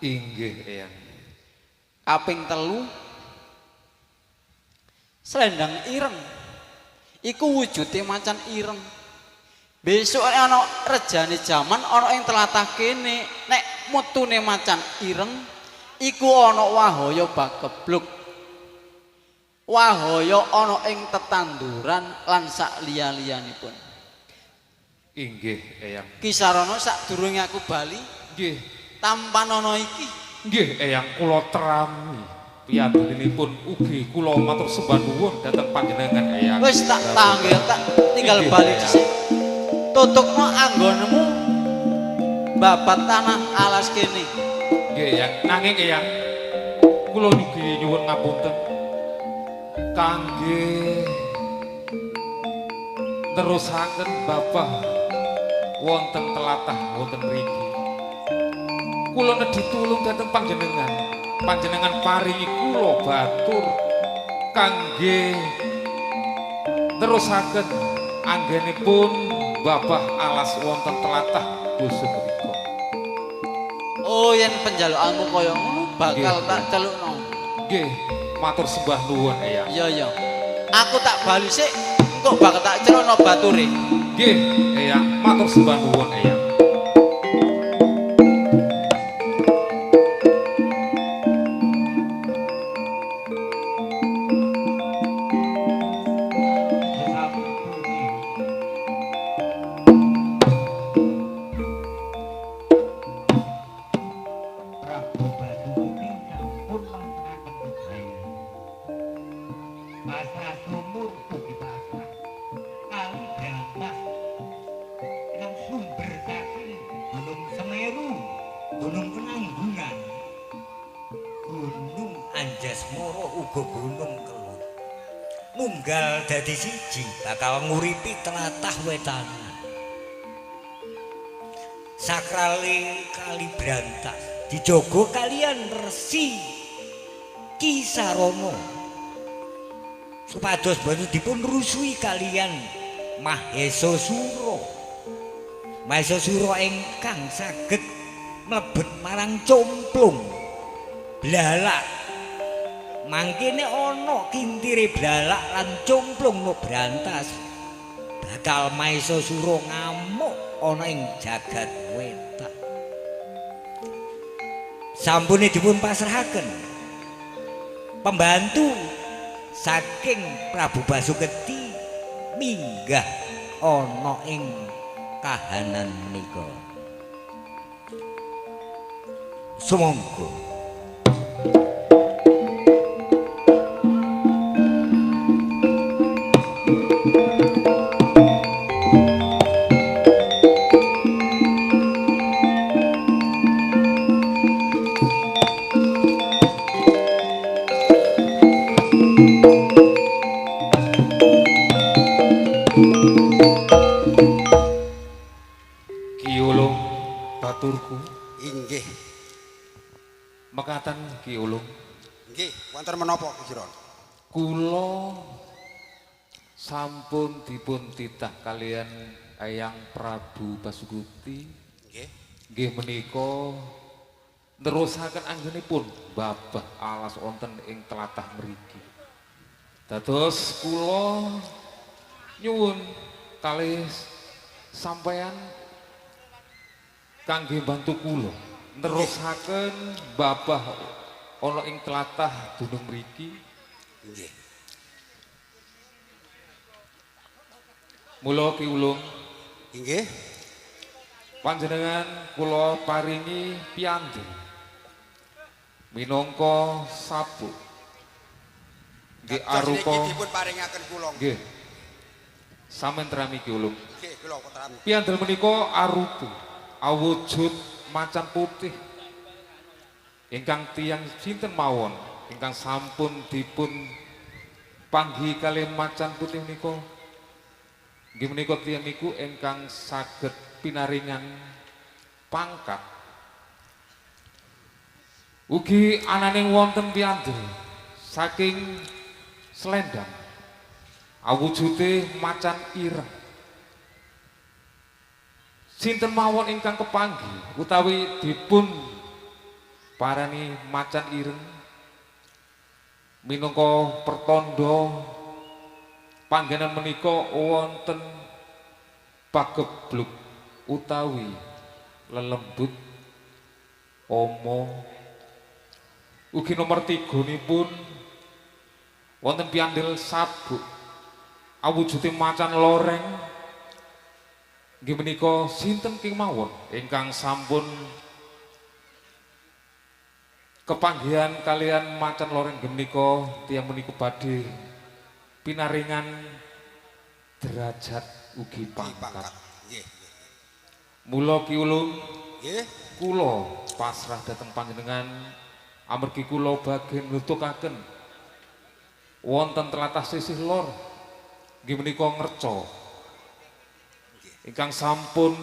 Speaker 5: Inggih, Eyang.
Speaker 4: Kaping telu selendang ireng. Iku wujude macan ireng. Besok ana rejane jaman ana ing tlatah kene nek mutune macan ireng iku ana wahaya bakebluk. Wahaya ana ing tetanduran lan sak liya-liyanipun.
Speaker 5: Inggih, Eyang.
Speaker 4: Kisarana sadurunge aku bali,
Speaker 5: Nggih.
Speaker 4: tampan ana iki.
Speaker 5: Nggih, Eyang kula trami. Piyantunipun ugi kula matur sembah nuwun dhateng panjenengan Eyang.
Speaker 4: Wis tak tanggil tak tinggal
Speaker 5: Inggih,
Speaker 4: bali
Speaker 5: Eyang.
Speaker 4: dhisik. Tutukno anggonmu babat tanah alas kene.
Speaker 5: Nggih, Eyang. Nanging Eyang kula ugi nyuwun ngapunten kangge terusaken Bapak wonten tlatah wonten mriki. Kula nedhi tulung dhateng panjenengan. Panjenengan paringi kula batur kangge terusaken anggenipun Bapak alas wonten tlatah dosa mriku.
Speaker 4: Oh, yen penjalukanmu kaya ngono bakal
Speaker 5: Nggih.
Speaker 4: tak celukno.
Speaker 5: Nggih, matur sembah nuwun Eyang.
Speaker 4: Iya iya. Aku tak bali sik, engko bakal tak celukno bature.
Speaker 5: Nggih, Eyang, matur sembah nuwun Eyang.
Speaker 6: Prabu Basuki sampun mangkaken budaya. Pasrah sumur ugi pasrah. Kali brantas nang sumber saking Gunung Semeru, Gunung Penanggungan,
Speaker 1: Gunung Anjasmara uga Gunung Kelut. Nunggal dadi siji bakal nguripi tlatah wetanan. Sakrale Kali Brantas dijogo kalian Resi Kisarana supados banjur dipun rusui kalian Mahesasura. Mahesasura ingkang saged mlebet marang Complung, Blalak mangkene ana kintire blalak lan cumplung no brantas bakal maisa sura ngamuk ana ing jagat wetak. Sampune dipun pasrahaken pembantu saking Prabu Basuketi minggah ana ing kahanan menika. Sumangga
Speaker 5: Ki Ulung baturku
Speaker 7: Inggih.
Speaker 5: mekaten Ki Ulung.
Speaker 7: Nggih, wonten menapa kira?
Speaker 5: Kula sampun dipun titah kalian Eyang Prabu Basuguti.
Speaker 7: Nggih.
Speaker 5: Nggih menika nerusaken anggenipun babah alas wonten ing tlatah mriki. Dados kula nyuwun kalih sampeyan kangge bantu kula nerusaken babah ana ing tlatah dunung mriki.
Speaker 7: Nggih.
Speaker 5: Mula Ki Ulung
Speaker 7: Inggih.
Speaker 5: panjenengan kula paringi piyantu minangka sabuk nggih arupa
Speaker 7: dipun paringaken kula.
Speaker 5: nggih sampeyan terami Ki Ulung.
Speaker 7: Nggih, kula putrami.
Speaker 5: Piandel menika arupa awujud macan putih ingkang tiyang sinten mawon ingkang sampun dipun panggi kalih macan putih menika nggih menika tiyang niku ingkang saged pinaringan pangkat ugi ananing wonten piandel saking Slendang awujude macan ireng sinten mawon ingkang kepanggih utawi dipun parani macan ireng minangka pertanda panggenan menika wonten pagebluk utawi lelembut omo ugi nomor 3 nipun wonten piandel sabuk awujude macan loreng nggih menika sinten king mawon ingkang sampun kepanggihan kalian macan loreng nggih menika tiyang menika badhe pinaringan derajat ugi pangkat.
Speaker 7: Nggih.
Speaker 5: Mula Ki Ulung
Speaker 7: Nggih.
Speaker 5: kula pasrah dhateng panjenengan amargi kula bagian nutukaken wonten tlatah sisih lor nggih menika ngerca ingkang sampun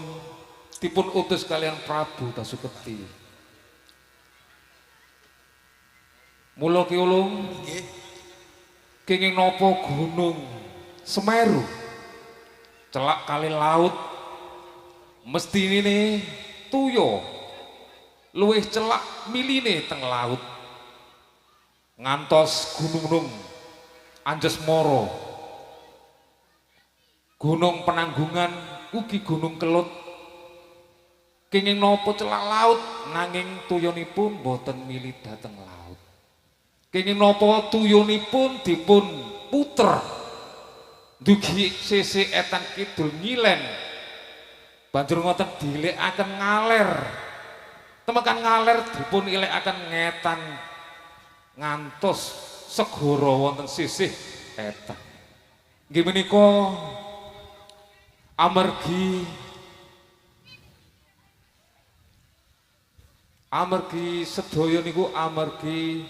Speaker 5: dipun utus kalian Prabu Basuketi. Mula Ki Ulung
Speaker 7: Nggih.
Speaker 5: kenging napa gunung Semeru celak kali laut mestinine tuyo luwih celak miline teng laut ngantos gunung Anjesmara gunung Penanggungan ugi gunung Kelut kenging napa celak laut nanging tuyonipun boten mili dhateng laut kenging napa tuyonipun dipun puter dugi sisih etan kidul ngilen banjur ngoten dilekaken ngaler temekan ngaler dipun ilekaken ngetan ngantos segara wonten sisih etan nggih menika amargi sedaya niku amargi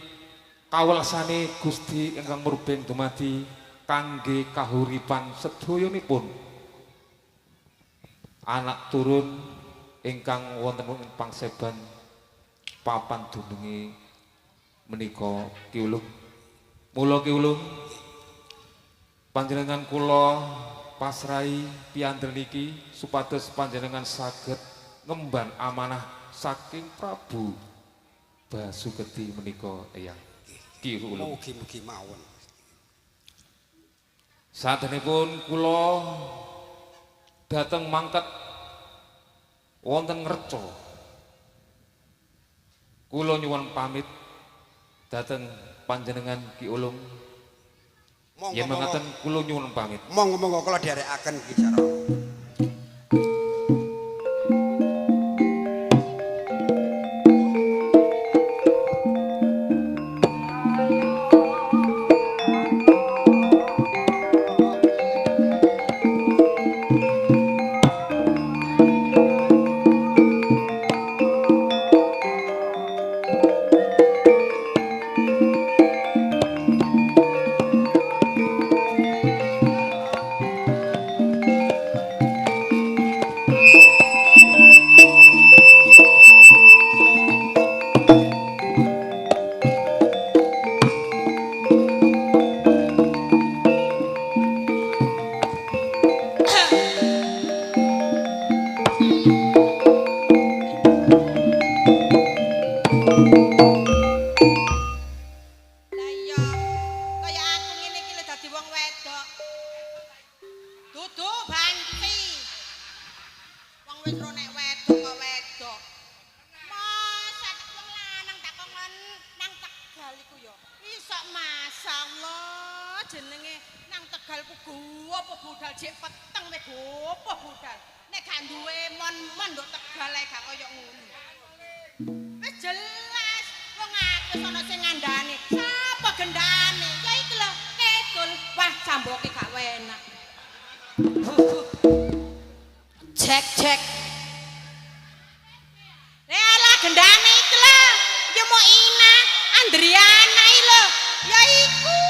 Speaker 5: kawelesane Gusti ingkang murbeng dumadi kangge kahuripan sedayanipun anak turun ingkang wonten ing pangseban papan dununge menika Ki Ulung. Mula Ki Ulung panjenengan kula pasrahi piandel niki supados panjenengan saged ngemban amanah saking Prabu Basuketi menika Eyang. Ki Ulung.
Speaker 7: Mugi-mugi mawon.
Speaker 5: Satenipun kula dhateng mangkat wonten Ngreca. Kula nyuwun pamit dhateng panjenengan Ki Ulung. Yen mangkaten kula nyuwun pamit.
Speaker 7: Monggo-monggo kula dherekaken Ki Sarana.
Speaker 3: Cek. Lah gendane iki lho. Ya mau Ina, Andriana iki lho. Ya iku.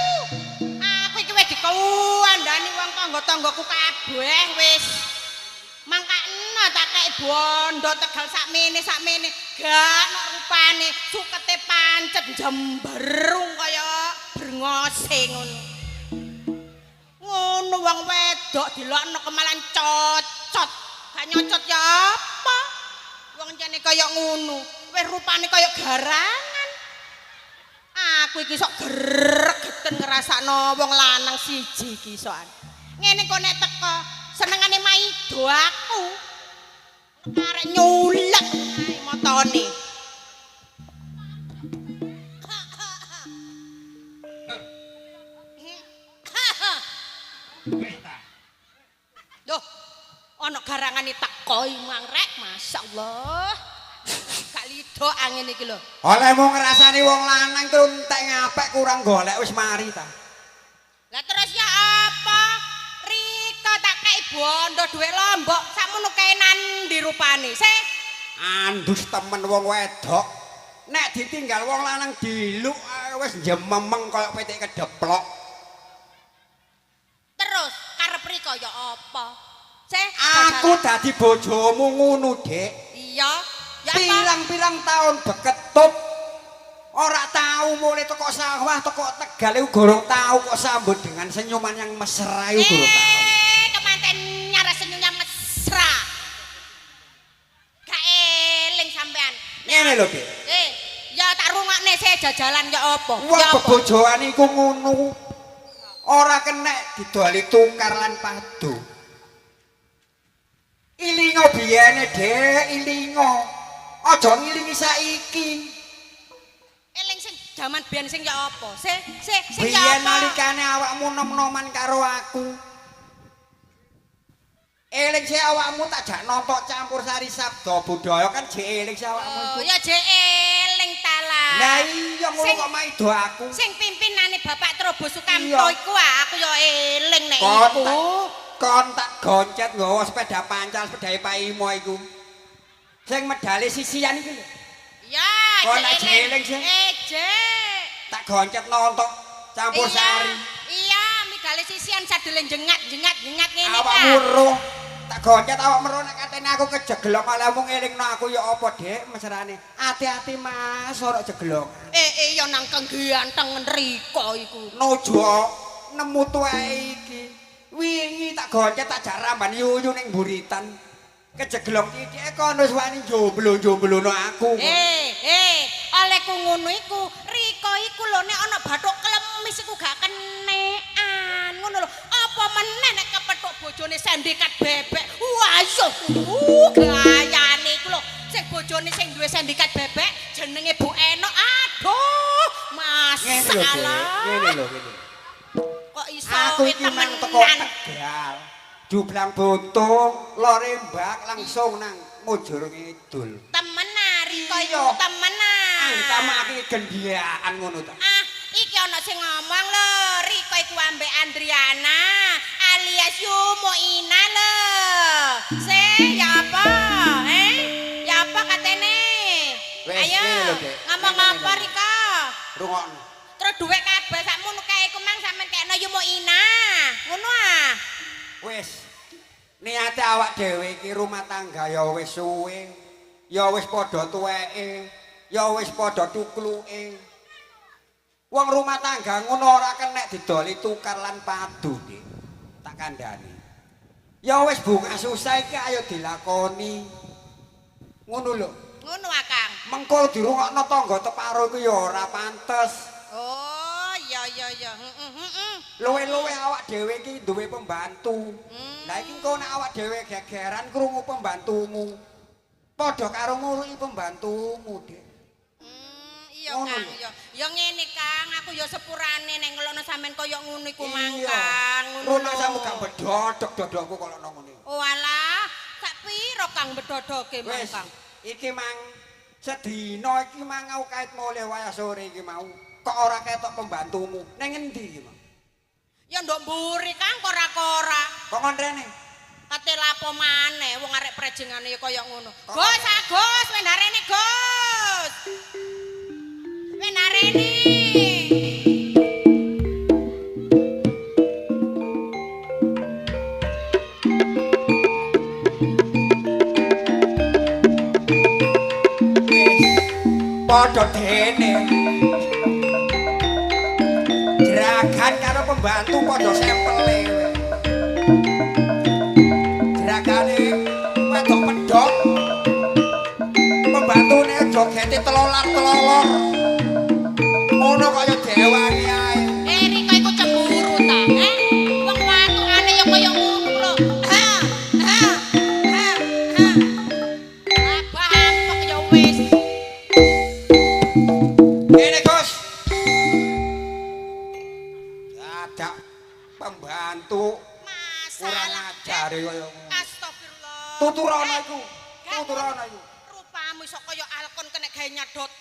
Speaker 3: Aku iki wis dikandani wong tangga-tanggaku kabeh wis. Mangkane tak kei bondo Tegal sakmene. Gak nok rupane, sukete pancet jemberung kaya brengose ngono. Ngono wong wedok dilokno kemalan cocot. Gak nyocot ya apa? Wong jane kaya ngono, wis rupane kaya garangan. Aku iki sok gregeten ngrasakno wong lanang siji iki sokan. Ngene kok nek teko senengane maido aku. Arek nyulek ae motone. Duh, ana garangane teko mangrek, masyaallah. Gak lido angin iki lho.
Speaker 7: Olehmu ngrasani wong lanang terus entek ngapek kurang golek wis mari ta.
Speaker 3: Lah terus ya apa? Rika tak kei bondo dhuwit lombok sakmono kenan ndi rupane. Se
Speaker 7: Andus temen wong wedok. Nek ditinggal wong lanang diluk wis jememeng kaya petik kedeplok.
Speaker 3: terus karep Rika ya apa? Se
Speaker 7: Aku dadi bojomu ngono, Dik.
Speaker 3: iya. Ya apa?
Speaker 7: Pirang-pirang tahun beketut. Ora tahu mulai toko sawah, toko Tegal iku gorong tahu kok sambut dengan senyuman yang mesra iku gorong tahu.
Speaker 3: Kemanten nyara senyumnya mesra. Gak eling sampean.
Speaker 7: Ngene lho, Dik.
Speaker 3: Ya tak rungokne se jajalan ya apa?
Speaker 7: Wong
Speaker 3: Ya apa?
Speaker 7: bebojoan iku ngono. Ora kenek didoli tukar lan padu. Ilingo biyene, Dek, ilingo. Aja ngilingi saiki.
Speaker 3: Eling sing jaman biyen sing ya apa? Sing ya
Speaker 7: Biyen
Speaker 3: apa?
Speaker 7: nalikane awakmu nom-noman karo aku. Eling sih awakmu tak jak nonton campur sari sabda budaya kan jek eling sih awakmu iku.
Speaker 3: Ya jek eling ta lah.
Speaker 7: Lah iya ngono kok maido aku.
Speaker 3: Sing pimpinane Bapak Trobo Sukamto
Speaker 7: Iya.
Speaker 3: iku aku ya eling nek
Speaker 7: Kon
Speaker 3: iku.
Speaker 7: Kon tak goncet nggawa sepeda pancal sepedahe Pak Imo iku. Sing medale sisian iki lho.
Speaker 3: Ya,
Speaker 7: Kok nek eling sih?
Speaker 3: Jek.
Speaker 7: Tak goncet nonton campur sari.
Speaker 3: Iya, migale sisian sadele jengat ngene
Speaker 7: Awakmu roh. Tak goncet awakmu roh nek katene aku kejeglok oleh wong elingno aku ya apa, Dek, mesrane. Hati-hati Mas, ora jeglok.
Speaker 3: Ya nang kenggantengen Rika iku.
Speaker 7: Nojo nemu tuweke iki. Wingi tak goncet tak jak ramban yuyu ning buritan. Kejeglok titike kono wis wani jomblo-jomblono aku.
Speaker 3: Olehku ngono iku, Rika iku lho bojone ana bathuk klemis iku gak kenekan ngono lho. Apa meneh nek kepethuk bojone sendikat bebek. Wah yo gayane iku lho. Sing bojone sing duwe sendikat bebek jenenge Bu Enok. Aduh, masalah.
Speaker 7: Ngene lho, ngene.
Speaker 3: Kok iso
Speaker 7: Aku iki mang teko Tegal. Jublang Buntung, lore Mbak langsung nang Mujur Kidul.
Speaker 3: Temenan Riko
Speaker 7: Iya.
Speaker 3: iku temenan.
Speaker 7: Antamake gendhiaan ngono ta.
Speaker 3: Iki ana sing ngomong lho, Riko iku ambek Andriana alias Yumo Ina lho. Ya apa? Ya apa katene?
Speaker 7: Wes,
Speaker 3: Ayo,
Speaker 7: ngene lho, Dek.
Speaker 3: ngomong
Speaker 7: Ngene,
Speaker 3: apa
Speaker 7: ngene.
Speaker 3: Riko?
Speaker 7: Rungokno.
Speaker 3: Terus duwe kabeh sakmono kae iku mang sampean kekno Yumo Ina. Ngono ah.
Speaker 7: Wis. Niate awak dhewe iki rumah tangga ya wis suwe. Ya wis padha tuweke. Ya wis padha tukluke. Wong rumah tangga ngono ora kenek didoli tukar lan padu, Dik. Tak kandhani. Ya wis bunga susah iki ayo dilakoni. Ngono lho.
Speaker 3: Ngono ah, Kang.
Speaker 7: Mengko dirungokno tangga teparo iku ya ora pantes.
Speaker 3: Oh, iya.
Speaker 7: Luwe-luwe awak dhewe iki duwe pembantu. Lah iki engko nek awak dhewe gegeran krungu pembantumu. Padha karo nguruki pembantumu, Dik.
Speaker 3: Iya
Speaker 7: Ngono
Speaker 3: Kang,
Speaker 7: lho.
Speaker 3: iya. Ya ngene Kang, aku ya sepurane nek ngelono sampean kaya ngono iku mang
Speaker 7: Iya.
Speaker 3: Kang. Ngono
Speaker 7: Rumah
Speaker 3: lho.
Speaker 7: samu gak bedodok dodokku kalau nang ngene.
Speaker 3: Oh alah, sak piro Kang bedodoke mang
Speaker 7: Wis,
Speaker 3: Kang?
Speaker 7: iki mang sedina iki mang aku kait mulih wayah sore iki mau. Kok ora ketok pembantumu? Ning endi iki, Mang?
Speaker 3: Ya ndok mburi Kang kora-kora.
Speaker 7: Kok ngontrene?
Speaker 3: Kate lapo maneh wong arek prejengane ya kaya ngono. Gus, Agus, wendarene Gus. Wendarene.
Speaker 7: Padha dene. Jeragan karo pembantu padha sempele. Jeragane wedok pedhok. Pembantune jogete telolar-telolor. Ngono kaya dewangi ae.
Speaker 3: Riko iku cemburu ta, Wong watungane ya kaya ngono lho. Bampek ya wis.
Speaker 7: Ngene, Gus. Dadak pembantu kurang
Speaker 3: Masalah.
Speaker 7: ajar kaya ngono.
Speaker 3: Astagfirullah.
Speaker 7: Tuturana iku. Tuturana iku.
Speaker 3: Rupamu iso kaya alkon kena gawe nyadot.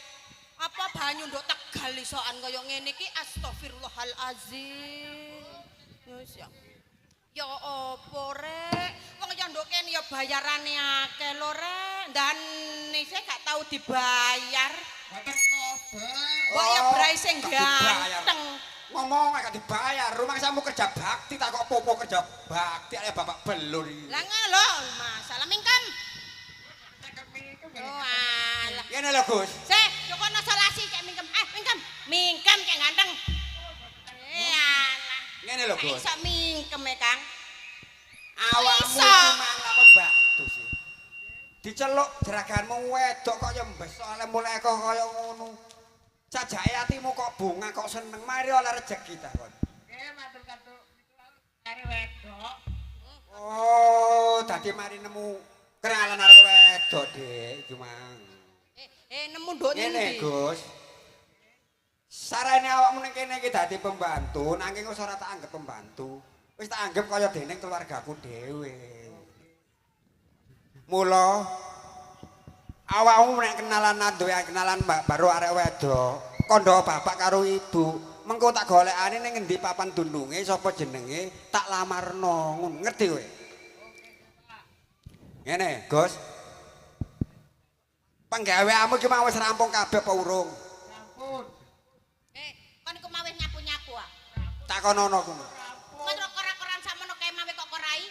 Speaker 3: Apa banyu nduk Tegal isokan kaya ngene iki astagfirullahalazim. Wis ya. Ya apa rek? Wong ya nduk kene ya bayarane akeh lho rek. Ndane sik gak tau dibayar.
Speaker 2: Mboten kober.
Speaker 3: Kok ya brai sing
Speaker 7: gak dibayar.
Speaker 3: ganteng.
Speaker 7: Ngomong gak dibayar. Rumah samu kerja bakti tak kok popo kerja bakti aja bapak belur iki.
Speaker 3: Lah lho, masalah mingkem. Oh alah.
Speaker 7: Ngene lho, Gus.
Speaker 3: Sik, jokono solasi cek mingkem. Mingkem. Mingkem cek ganteng. Alah.
Speaker 7: Ngene lho, Gus.
Speaker 3: Iso mingkem ya, Kang.
Speaker 7: Awakmu
Speaker 3: Iso.
Speaker 7: iki malah pembantu sih. Diceluk jeraganmu wedok kok ya mbes oleh mulai kok kaya ngono. Sajake atimu kok bunga kok seneng mari oleh rejeki ta kon.
Speaker 2: Nggih, matur katu cari wedok.
Speaker 7: Oh, dadi mari nemu kenalan arek wedok, Dik, iki mang.
Speaker 3: Nemu nduk
Speaker 7: Ngene,
Speaker 3: ndi?
Speaker 7: Gus. Sarane awakmu ning kene iki dadi pembantu, nanging wis ora tak anggap pembantu. Wis tak anggap kaya dening keluargaku dhewe. Mula awakmu nek kenalan duwe kenalan Mbak baru arek wedok, kandha bapak karo ibu. Mengko tak golekane ning endi papan dundunge, sapa jenenge, tak lamarno. Ngono, ngerti kowe? Ngene, Gus. Penggaweanmu iki mau wis rampung kabeh apa urung?
Speaker 2: Sampun.
Speaker 3: Kon iku mawih nyapu-nyapu ah.
Speaker 7: Takonono kuwi.
Speaker 3: Kon kora-koran sakmono kae mawih kok korai.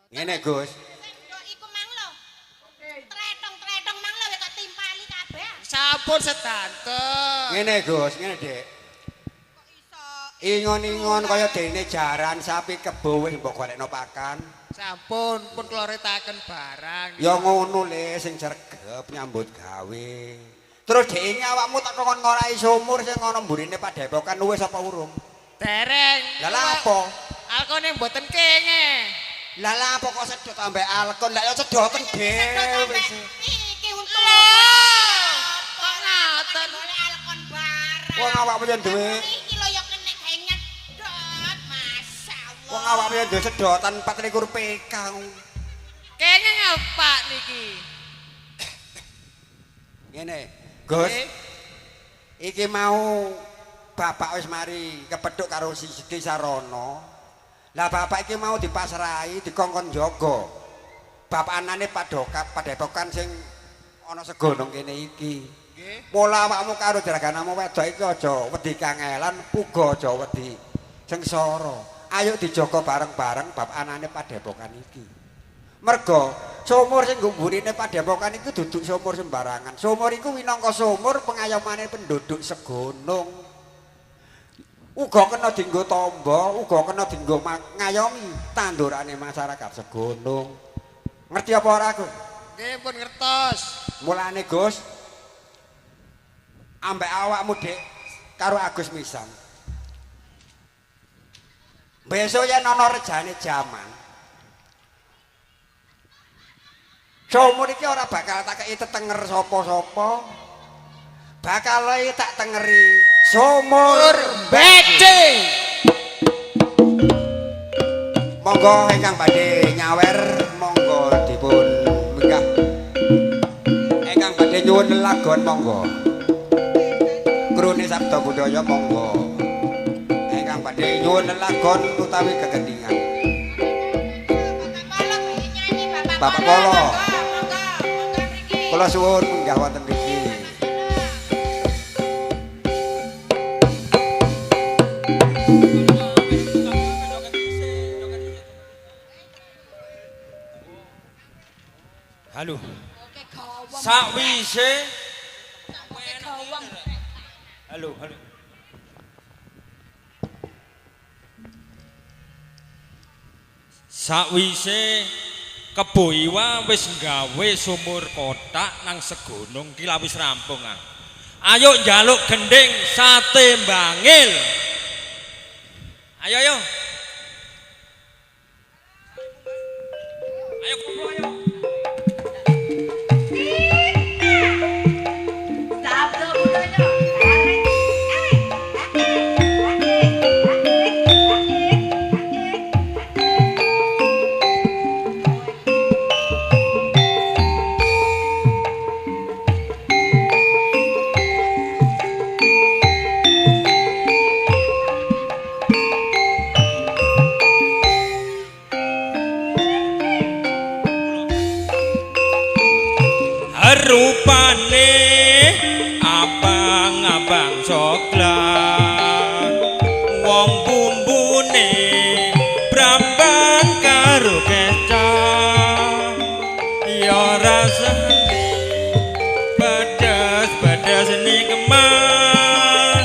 Speaker 7: Ngene, Gus.
Speaker 3: Yo iku mang lho. Tretong-tretong mang lho kok timpali kabeh.
Speaker 2: Sampun sedanten.
Speaker 7: Ngene, Gus, ngene, Dik.
Speaker 3: Kok iso
Speaker 7: Ingon-ingon kaya dene jaran sapi kebo wis mbok golekno pakan.
Speaker 2: Sampun pun kloretaken barang.
Speaker 7: Ya ngono le sing sregep nyambut gawe. Terus dhewe awakmu tak kongkon ngorahi sumur sing ana mburine Padepokan wis apa urung?
Speaker 3: Dereng.
Speaker 7: Lah apa?
Speaker 3: Alkone mboten kenge.
Speaker 7: Lah apa kok sedot ambek alkon? Lah ya sedoten dhewe.
Speaker 3: Iki untung. Kok ngoten? Golek alkon bareng.
Speaker 7: Wong awakmu yo duwe.
Speaker 3: Iki lho ya kena gawe nyedot. Masyaallah.
Speaker 7: Wong awakmu yo duwe sedotan 24 PK.
Speaker 3: Kenge ngapa niki?
Speaker 7: Ngene, Gus. Iki mau bapak wis mari kepethuk karo Siti Sarono. Lah bapak iki mau dipasrahi dikongkon jaga. Bapanane Padepokan sing ana segonong kene iki. Nggih. Mula awakmu karo jaraganamu wedok iki aja wedi kangelan, puga aja wedi sengsara. Ayo dijaga bareng-bareng bapanane Padepokan iki. Mergo sumur sing ngumburine Padepokan iku duduk sumur sembarangan. Sumur iku winangka sumur pengayomane penduduk segonong. Uga kena dienggo tamba, uga kena dienggo ngayomi tandurane masyarakat segonong. Ngerti apa ora, Gus?
Speaker 3: Nggih, pun ngertos.
Speaker 7: Mulane, Gus, ambek awakmu Dik karo Agus Misam. Besok yen ana rejane jaman. Sumur iki ora bakal tak kei tetenger sapa-sapa. Bakal tak tengeri sumur
Speaker 3: Bece.
Speaker 7: Monggo ingkang badhe nyawer monggo dipun minggah. Ingkang badhe nyuwun lelagon monggo. Krune sabda budaya monggo. Ingkang badhe nyuwun lelagon utawi kegendingan. Bapak Polo. Kula suwun minggah wonten mriki.
Speaker 5: Halo. Sakwise halo. Sakwise Kebo Iwa wis nggawe sumur kotak nang segonong ki wis rampung ah. Ayo njaluk gending sate Bangil. Ayo ayo. Ayo kumpul ayo. Rupane abang-abang coklat wong bumbune brambang karo kecap ya rasane pedes-pedes nikmat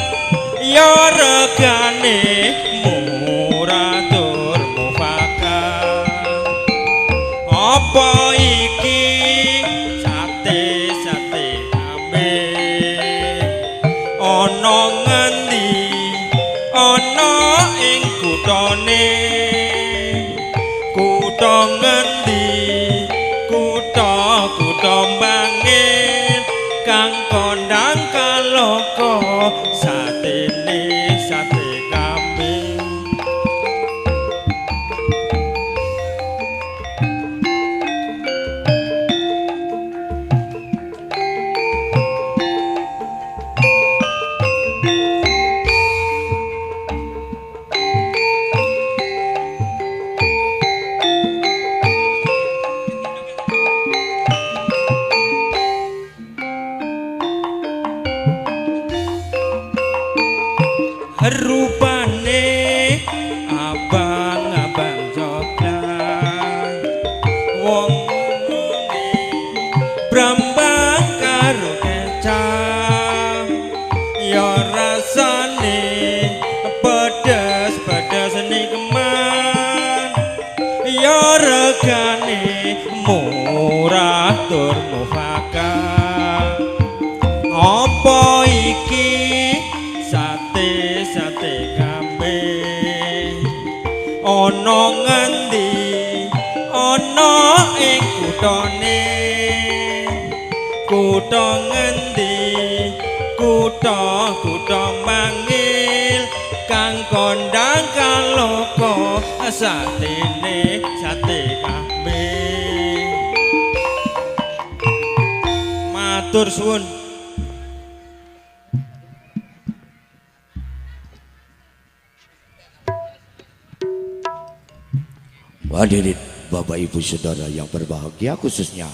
Speaker 5: ya regane murah tur mufakat apa iki ana ngendi ana ing kuthane kutha ngendi kutha Bangil kang kondang kaloko satene sate kambing. Rupane abang-abang coklat wong ngene brambang karo kecap ya rasane pedes-pedes nikmat ya regane murah tur mufakat
Speaker 1: ngendi ana ing kuthane kutha ngendi kutha mangil kang kondang kaloko satene sate kambing matur suwun.
Speaker 8: Hadirin Bapak Ibu Saudara yang berbahagia, khususnya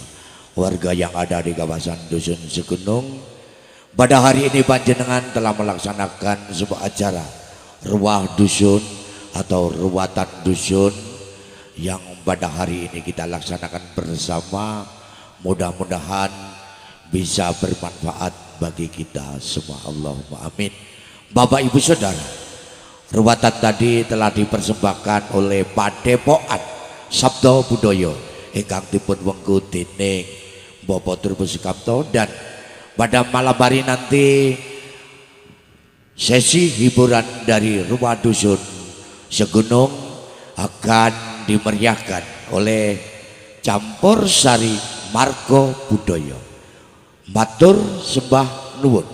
Speaker 8: warga yang ada di kawasan Dusun Segunung, pada hari ini panjenengan telah melaksanakan sebuah acara ruah dusun atau ruwatan dusun yang pada hari ini kita laksanakan bersama. Mudah-mudahan bisa bermanfaat bagi kita semua. Allahumma amin. Bapak Ibu Saudara, ruwatan tadi telah dipersembahkan oleh Padepokan Sabda Budaya ingkang dipun wengku dening Bapak Turbo Sukamto, dan pada malam hari nanti sesi hiburan dari Rumah Dusun Segunung akan dimeriahkan oleh Campur Sari Margo Budaya. Matur sembah nuwun.